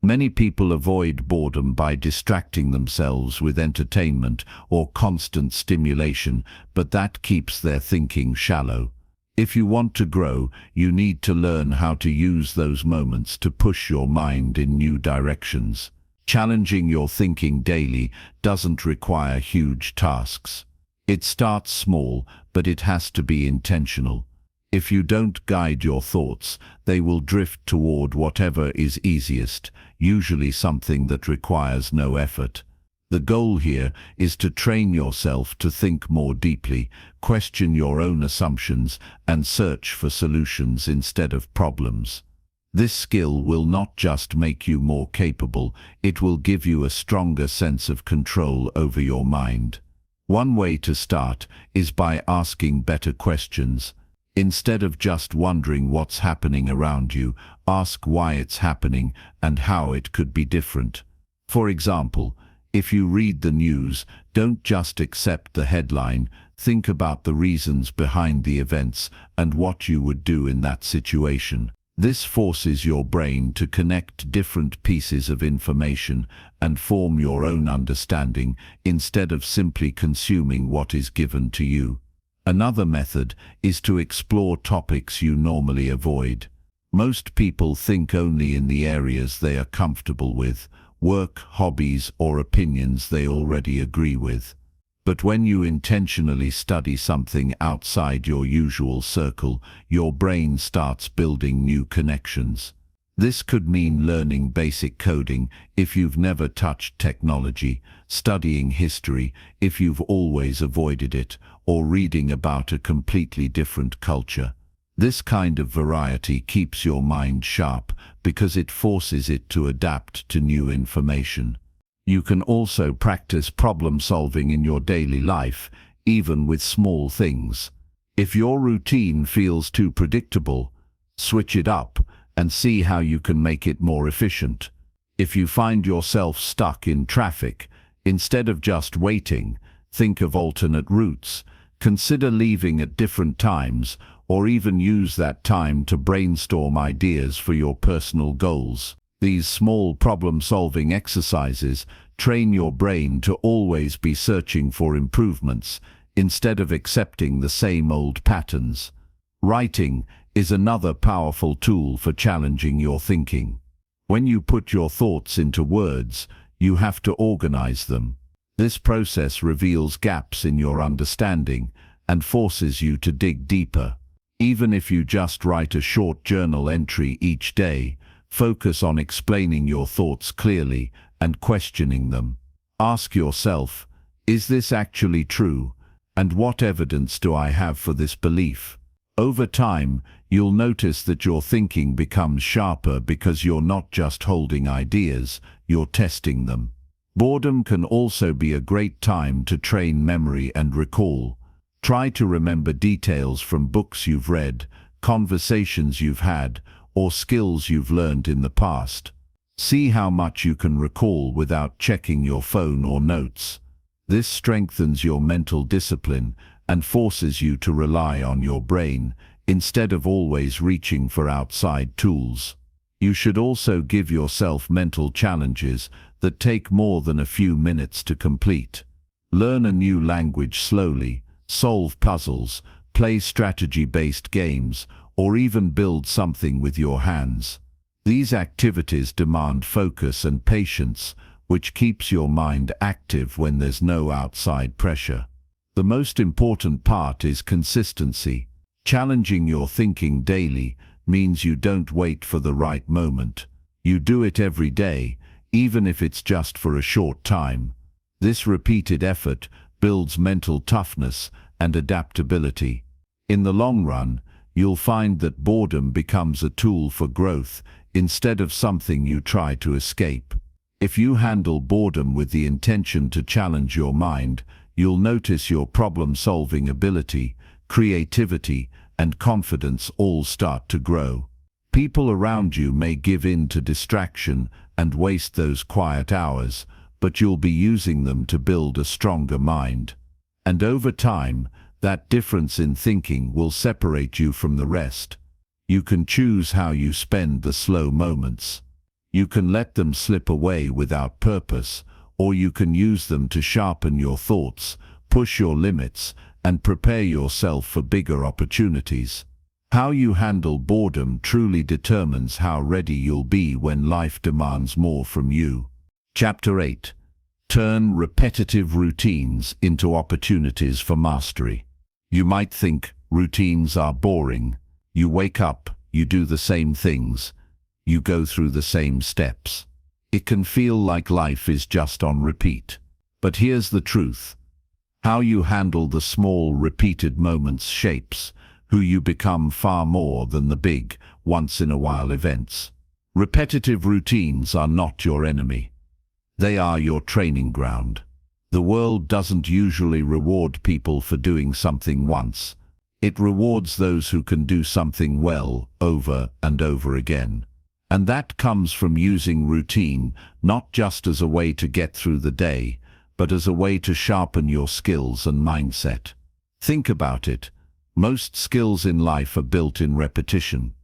A: Many people avoid boredom by distracting themselves with entertainment or constant stimulation, but that keeps their thinking shallow. If you want to grow, you need to learn how to use those moments to push your mind in new directions. Challenging your thinking daily doesn't require huge tasks. It starts small, but it has to be intentional. If you don't guide your thoughts, they will drift toward whatever is easiest, usually something that requires no effort. The goal here is to train yourself to think more deeply, question your own assumptions, and search for solutions instead of problems. This skill will not just make you more capable, it will give you a stronger sense of control over your mind. One way to start is by asking better questions. Instead of just wondering what's happening around you, ask why it's happening and how it could be different. For example, if you read the news, don't just accept the headline, think about the reasons behind the events and what you would do in that situation. This forces your brain to connect different pieces of information and form your own understanding instead of simply consuming what is given to you. Another method is to explore topics you normally avoid. Most people think only in the areas they are comfortable with, work, hobbies, or opinions they already agree with. But when you intentionally study something outside your usual circle, your brain starts building new connections. This could mean learning basic coding if you've never touched technology, studying history if you've always avoided it, or reading about a completely different culture. This kind of variety keeps your mind sharp because it forces it to adapt to new information. You can also practice problem solving in your daily life, even with small things. If your routine feels too predictable, switch it up and see how you can make it more efficient. If you find yourself stuck in traffic, instead of just waiting, think of alternate routes. Consider leaving at different times, or even use that time to brainstorm ideas for your personal goals. These small problem-solving exercises train your brain to always be searching for improvements instead of accepting the same old patterns. Writing is another powerful tool for challenging your thinking. When you put your thoughts into words, you have to organize them. This process reveals gaps in your understanding and forces you to dig deeper. Even if you just write a short journal entry each day, focus on explaining your thoughts clearly and questioning them. Ask yourself, is this actually true? And what evidence do I have for this belief? Over time, you'll notice that your thinking becomes sharper because you're not just holding ideas, you're testing them. Boredom can also be a great time to train memory and recall. Try to remember details from books you've read, conversations you've had, or skills you've learned in the past. See how much you can recall without checking your phone or notes. This strengthens your mental discipline and forces you to rely on your brain instead of always reaching for outside tools. You should also give yourself mental challenges that take more than a few minutes to complete. Learn a new language slowly, solve puzzles, play strategy-based games, or even build something with your hands. These activities demand focus and patience, which keeps your mind active when there's no outside pressure. The most important part is consistency. Challenging your thinking daily means you don't wait for the right moment. You do it every day, even if it's just for a short time. This repeated effort builds mental toughness and adaptability. In the long run, you'll find that boredom becomes a tool for growth instead of something you try to escape. If you handle boredom with the intention to challenge your mind, you'll notice your problem-solving ability, creativity, and confidence all start to grow. People around you may give in to distraction and waste those quiet hours, but you'll be using them to build a stronger mind. And over time, that difference in thinking will separate you from the rest. You can choose how you spend the slow moments. You can let them slip away without purpose, or you can use them to sharpen your thoughts, push your limits, and prepare yourself for bigger opportunities. How you handle boredom truly determines how ready you'll be when life demands more from you. Chapter 8. Turn repetitive routines into opportunities for mastery. You might think routines are boring. You wake up, you do the same things, you go through the same steps. It can feel like life is just on repeat. But here's the truth. How you handle the small, repeated moments shapes who you become far more than the big, once-in-a-while events. Repetitive routines are not your enemy. They are your training ground. The world doesn't usually reward people for doing something once. It rewards those who can do something well over and over again. And that comes from using routine not just as a way to get through the day, but as a way to sharpen your skills and mindset. Think about it. Most skills in life are built in repetition.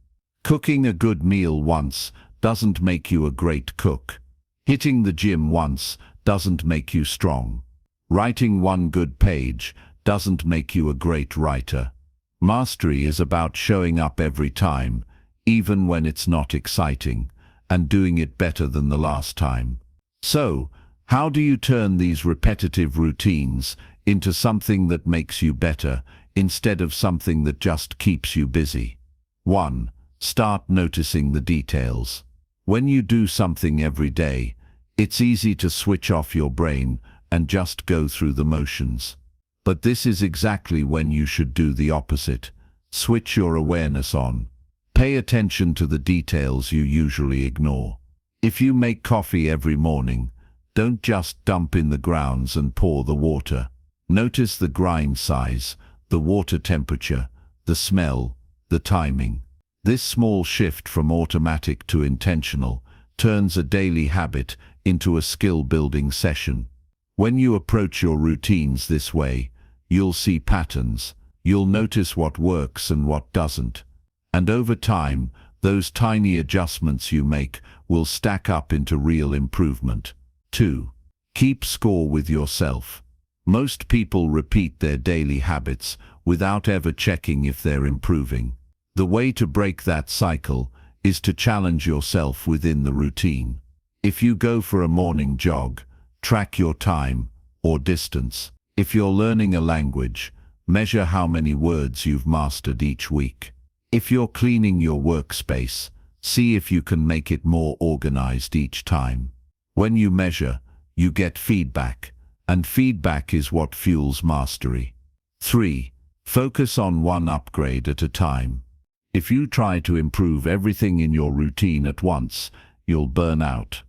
A: Cooking a good meal once doesn't make you a great cook. Hitting the gym once doesn't make you strong. Writing one good page doesn't make you a great writer. Mastery is about showing up every time, even when it's not exciting, and doing it better than the last time. So, how do you turn these repetitive routines into something that makes you better, instead of something that just keeps you busy? 1. Start noticing the details. When you do something every day, it's easy to switch off your brain and just go through the motions. But this is exactly when you should do the opposite. Switch your awareness on. Pay attention to the details you usually ignore. If you make coffee every morning, don't just dump in the grounds and pour the water. Notice the grind size, the water temperature, the smell, the timing. This small shift from automatic to intentional turns a daily habit into a skill-building session. When you approach your routines this way, you'll see patterns. You'll notice what works and what doesn't. And over time, those tiny adjustments you make will stack up into real improvement. 2. Keep score with yourself. Most people repeat their daily habits without ever checking if they're improving. The way to break that cycle is to challenge yourself within the routine. If you go for a morning jog, track your time or distance. If you're learning a language, measure how many words you've mastered each week. If you're cleaning your workspace, see if you can make it more organized each time. When you measure, you get feedback, and feedback is what fuels mastery. 3. Focus on one upgrade at a time. If you try to improve everything in your routine at once, you'll burn out.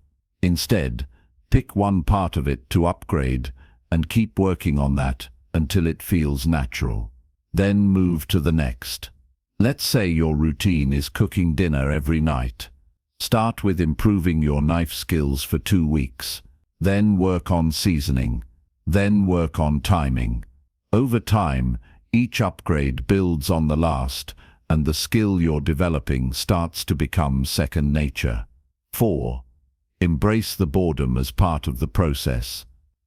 A: Instead, pick one part of it to upgrade and keep working on that until it feels natural. Then move to the next. Let's say your routine is cooking dinner every night. Start with improving your knife skills for 2 weeks. Then work on seasoning. Then work on timing. Over time, each upgrade builds on the last, and the skill you're developing starts to become second nature. 4. Embrace the boredom as part of the process.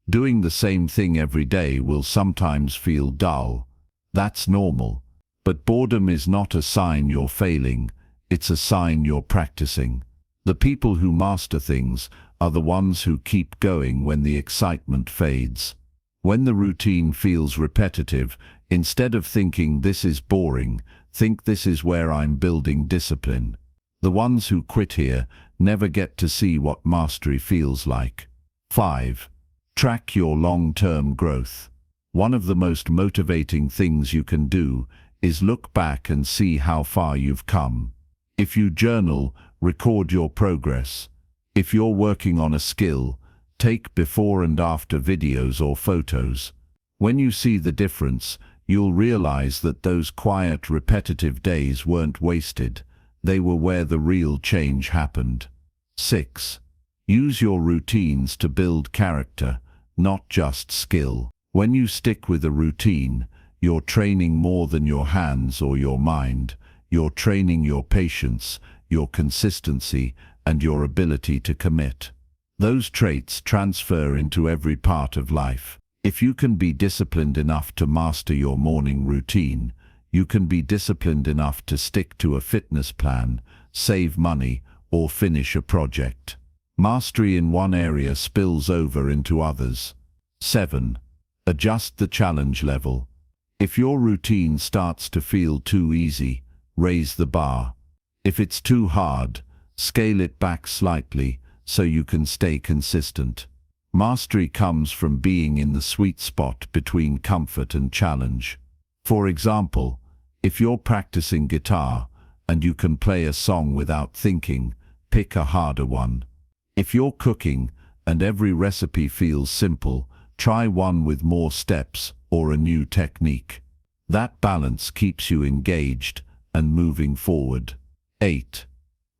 A: Doing the same thing every day will sometimes feel dull. That's normal. But boredom is not a sign you're failing, it's a sign you're practicing. The people who master things are the ones who keep going when the excitement fades. When the routine feels repetitive, instead of thinking this is boring, think this is where I'm building discipline. The ones who quit here never get to see what mastery feels like. 5. Track your long-term growth. One of the most motivating things you can do is look back and see how far you've come. If you journal, record your progress. If you're working on a skill, take before and after videos or photos. When you see the difference, you'll realize that those quiet, repetitive days weren't wasted. They were where the real change happened. 6. Use your routines to build character, not just skill. When you stick with a routine, you're training more than your hands or your mind. You're training your patience, your consistency, and your ability to commit. Those traits transfer into every part of life. If you can be disciplined enough to master your morning routine, you can be disciplined enough to stick to a fitness plan, save money, or finish a project. Mastery in one area spills over into others. 7. Adjust the challenge level. If your routine starts to feel too easy, raise the bar. If it's too hard, scale it back slightly so you can stay consistent. Mastery comes from being in the sweet spot between comfort and challenge. For example, if you're practicing guitar and you can play a song without thinking, pick a harder one. If you're cooking and every recipe feels simple, try one with more steps or a new technique. That balance keeps you engaged and moving forward. 8.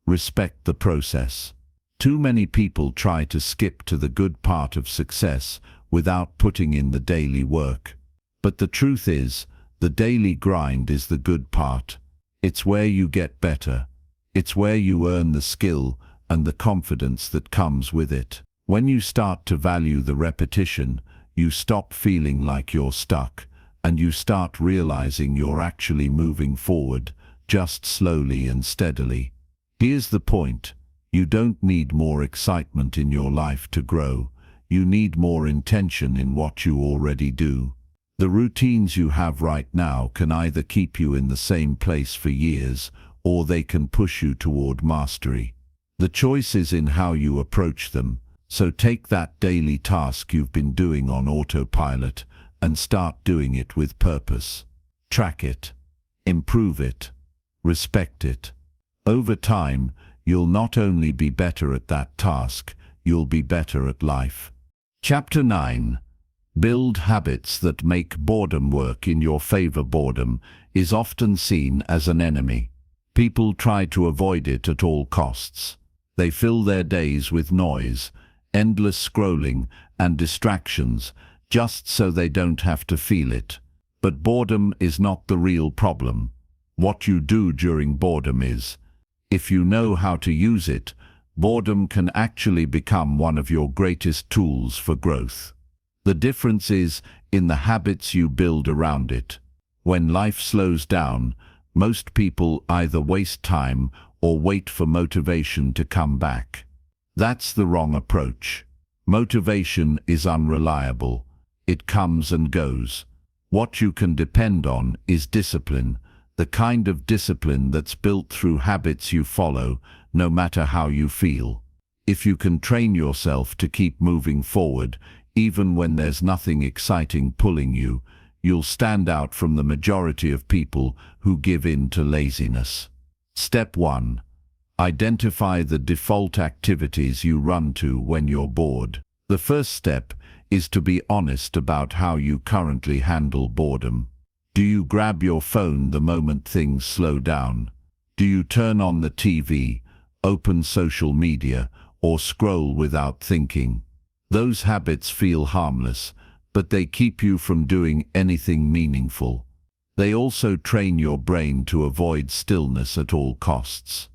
A: Respect the process. Too many people try to skip to the good part of success without putting in the daily work. But the truth is, the daily grind is the good part. It's where you get better. It's where you earn the skill and the confidence that comes with it. When you start to value the repetition, you stop feeling like you're stuck, and you start realizing you're actually moving forward, just slowly and steadily. Here's the point. You don't need more excitement in your life to grow. You need more intention in what you already do. The routines you have right now can either keep you in the same place for years, or they can push you toward mastery. The choice is in how you approach them. So take that daily task you've been doing on autopilot and start doing it with purpose. Track it. Improve it. Respect it. Over time, you'll not only be better at that task, you'll be better at life. Chapter 9. Build habits that make boredom work in your favor. Boredom is often seen as an enemy. People try to avoid it at all costs. They fill their days with noise, endless scrolling, and distractions, just so they don't have to feel it. But boredom is not the real problem. What you do during boredom is. If you know how to use it, boredom can actually become one of your greatest tools for growth. The difference is in the habits you build around it. When life slows down, most people either waste time or wait for motivation to come back. That's the wrong approach. Motivation is unreliable. It comes and goes. What you can depend on is discipline, the kind of discipline that's built through habits you follow, no matter how you feel. If you can train yourself to keep moving forward, even when there's nothing exciting pulling you, you'll stand out from the majority of people who give in to laziness. Step 1. Identify the default activities you run to when you're bored. The first step is to be honest about how you currently handle boredom. Do you grab your phone the moment things slow down? Do you turn on the TV, open social media, or scroll without thinking? Those habits feel harmless, but they keep you from doing anything meaningful. They also train your brain to avoid stillness at all costs.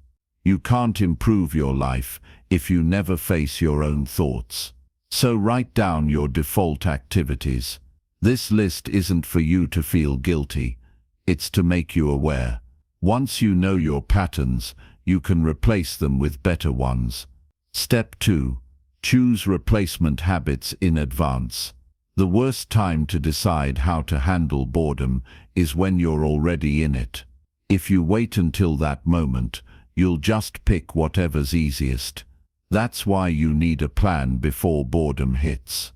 A: You can't improve your life if you never face your own thoughts. So write down your default activities. This list isn't for you to feel guilty. It's to make you aware. Once you know your patterns, you can replace them with better ones. Step 2. Choose replacement habits in advance. The worst time to decide how to handle boredom is when you're already in it. If you wait until that moment, you'll just pick whatever's easiest. That's why you need a plan before boredom hits.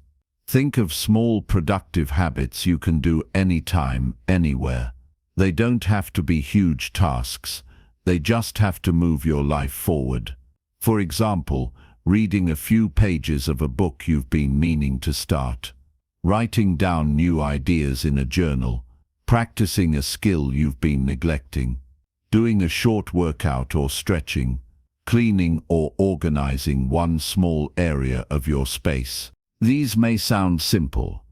A: Think of small productive habits you can do anytime, anywhere. They don't have to be huge tasks. They just have to move your life forward. For example, reading a few pages of a book you've been meaning to start. Writing down new ideas in a journal. Practicing a skill you've been neglecting. Doing a short workout or stretching. Cleaning or organizing one small area of your space. These may sound simple,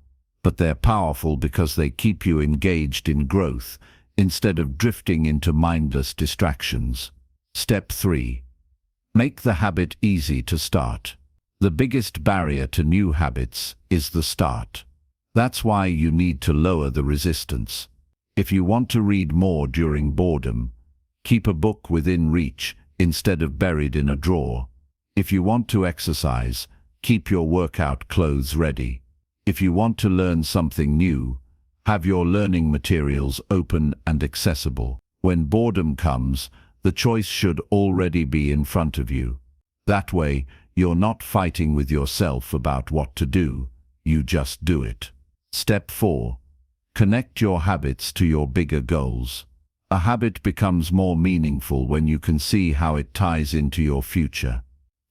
A: but they're powerful because they keep you engaged in growth instead of drifting into mindless distractions. Step 3. Make the habit easy to start. The biggest barrier to new habits is the start. That's why you need to lower the resistance. If you want to read more during boredom, keep a book within reach instead of buried in a drawer. If you want to exercise, keep your workout clothes ready. If you want to learn something new, have your learning materials open and accessible. When boredom comes, the choice should already be in front of you. That way, You're not fighting with yourself about what to do, you just do it. Step 4. Connect your habits to your bigger goals. A habit becomes more meaningful when you can see how it ties into your future.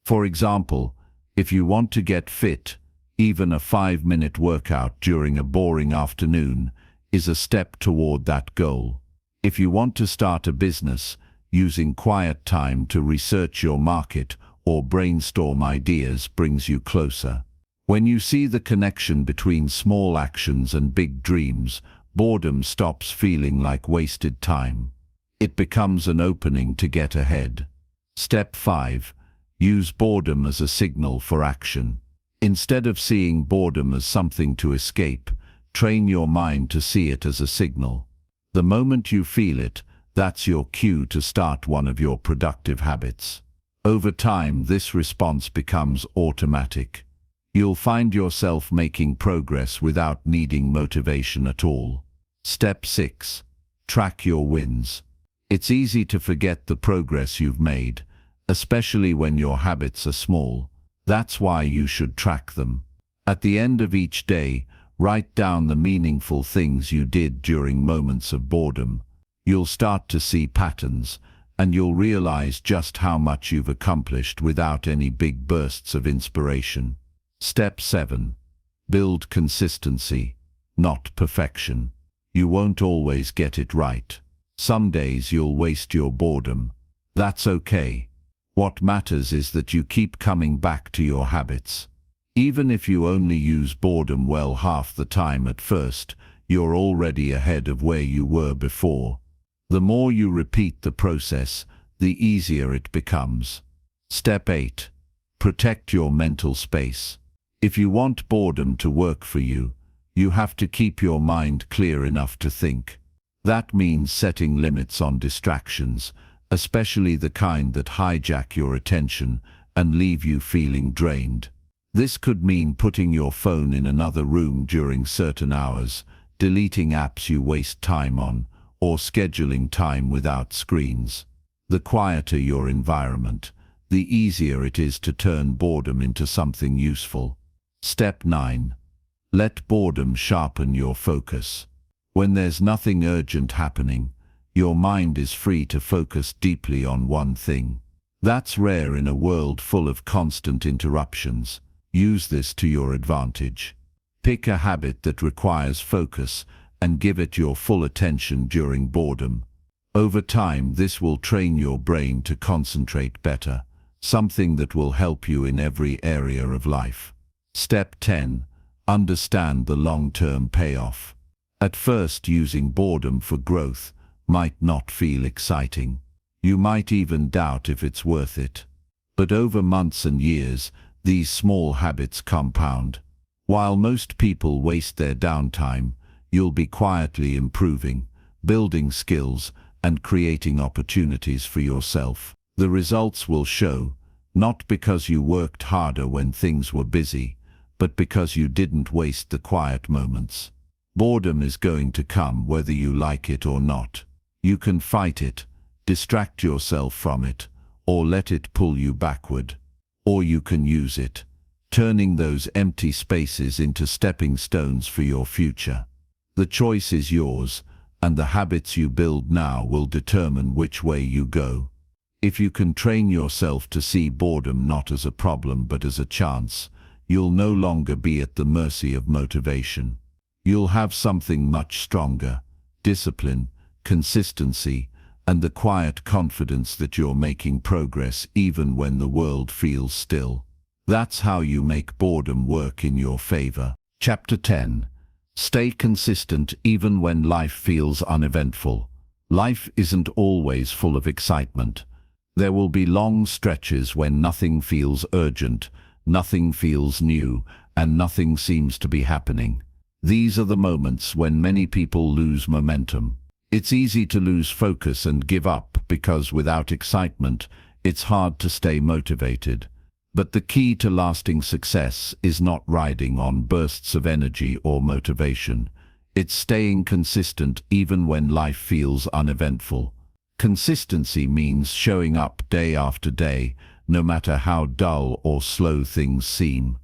A: For example, if you want to get fit, even a 5-minute workout during a boring afternoon is a step toward that goal. If you want to start a business, using quiet time to research your market or brainstorm ideas brings you closer. When you see the connection between small actions and big dreams, boredom stops feeling like wasted time. It becomes an opening to get ahead. Step 5. Use boredom as a signal for action. Instead of seeing boredom as something to escape, train your mind to see it as a signal. The moment you feel it, that's your cue to start one of your productive habits. Over time, this response becomes automatic. You'll find yourself making progress without needing motivation at all. Step 6. Track your wins. It's easy to forget the progress you've made, especially when your habits are small. That's why you should track them. At the end of each day, write down the meaningful things you did during moments of boredom. You'll start to see patterns, and you'll realize just how much you've accomplished without any big bursts of inspiration. Step 7. Build consistency, not perfection. You won't always get it right. Some days you'll waste your boredom. That's okay. What matters is that you keep coming back to your habits. Even if you only use boredom well half the time at first, you're already ahead of where you were before. The more you repeat the process, the easier it becomes. Step 8. Protect your mental space. If you want boredom to work for you, you have to keep your mind clear enough to think. That means setting limits on distractions, especially the kind that hijack your attention and leave you feeling drained. This could mean putting your phone in another room during certain hours, deleting apps you waste time on, or scheduling time without screens. The quieter your environment, the easier it is to turn boredom into something useful. Step 9. Let boredom sharpen your focus. When there's nothing urgent happening, your mind is free to focus deeply on one thing. That's rare in a world full of constant interruptions. Use this to your advantage. Pick a habit that requires focus and give it your full attention during boredom. Over time, this will train your brain to concentrate better, something that will help you in every area of life. Step 10. Understand the long-term payoff. At first, using boredom for growth might not feel exciting. You might even doubt if it's worth it. But over months and years, these small habits compound. While most people waste their downtime, you'll be quietly improving, building skills, and creating opportunities for yourself. The results will show, not because you worked harder when things were busy, but because you didn't waste the quiet moments. Boredom is going to come whether you like it or not. You can fight it, distract yourself from it, or let it pull you backward. Or you can use it, turning those empty spaces into stepping stones for your future. The choice is yours, and the habits you build now will determine which way you go. If you can train yourself to see boredom not as a problem but as a chance, you'll no longer be at the mercy of motivation. You'll have something much stronger: discipline, consistency, and the quiet confidence that you're making progress even when the world feels still. That's how you make boredom work in your favor. Chapter 10. Stay consistent even when life feels uneventful. Life isn't always full of excitement. There will be long stretches when nothing feels urgent, nothing feels new, and nothing seems to be happening. These are the moments when many people lose momentum. It's easy to lose focus and give up because without excitement, it's hard to stay motivated. But the key to lasting success is not riding on bursts of energy or motivation. It's staying consistent even when life feels uneventful. Consistency means showing up day after day, no matter how dull or slow things seem.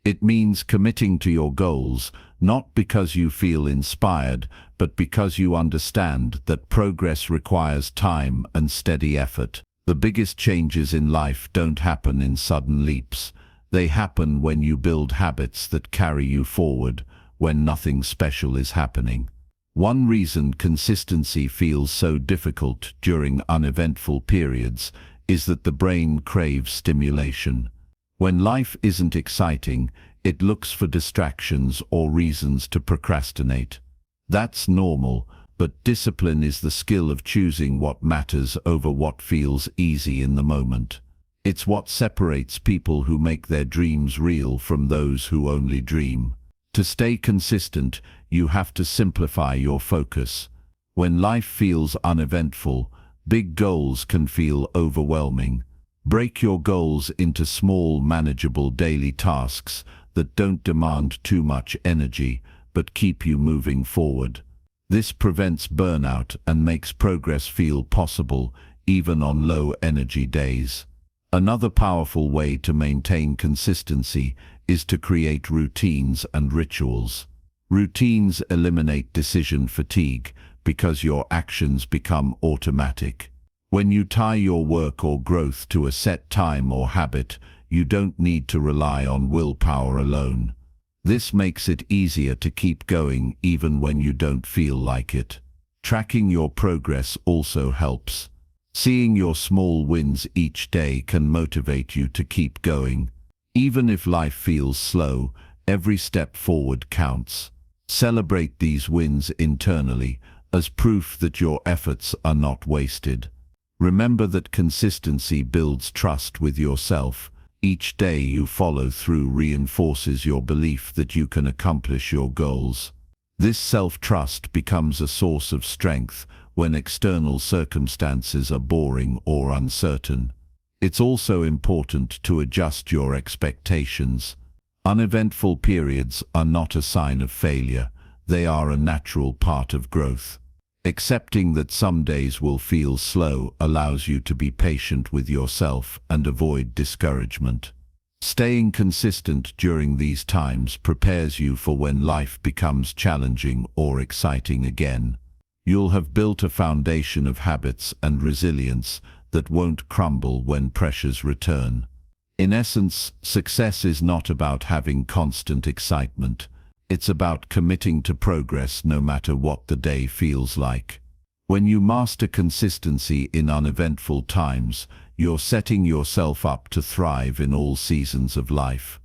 A: It means committing to your goals, not because you feel inspired, but because you understand that progress requires time and steady effort. The biggest changes in life don't happen in sudden leaps. They happen when you build habits that carry you forward, when nothing special is happening. One reason consistency feels so difficult during uneventful periods is that the brain craves stimulation. When life isn't exciting, it looks for distractions or reasons to procrastinate. That's normal, but discipline is the skill of choosing what matters over what feels easy in the moment. It's what separates people who make their dreams real from those who only dream. To stay consistent, you have to simplify your focus. When life feels uneventful, big goals can feel overwhelming. Break your goals into small, manageable daily tasks that don't demand too much energy, but keep you moving forward. This prevents burnout and makes progress feel possible, even on low-energy days. Another powerful way to maintain consistency is to create routines and rituals. Routines eliminate decision fatigue because your actions become automatic. When you tie your work or growth to a set time or habit, you don't need to rely on willpower alone. This makes it easier to keep going even when you don't feel like it. Tracking your progress also helps. Seeing your small wins each day can motivate you to keep going. Even if life feels slow, every step forward counts. Celebrate these wins internally as proof that your efforts are not wasted. Remember that consistency builds trust with yourself. Each day you follow through reinforces your belief that you can accomplish your goals. This self-trust becomes a source of strength when external circumstances are boring or uncertain. It's also important to adjust your expectations. Uneventful periods are not a sign of failure. They are a natural part of growth. Accepting that some days will feel slow allows you to be patient with yourself and avoid discouragement. Staying consistent during these times prepares you for when life becomes challenging or exciting again. You'll have built a foundation of habits and resilience that won't crumble when pressures return. In essence, success is not about having constant excitement. It's about committing to progress no matter what the day feels like. When you master consistency in uneventful times, you're setting yourself up to thrive in all seasons of life.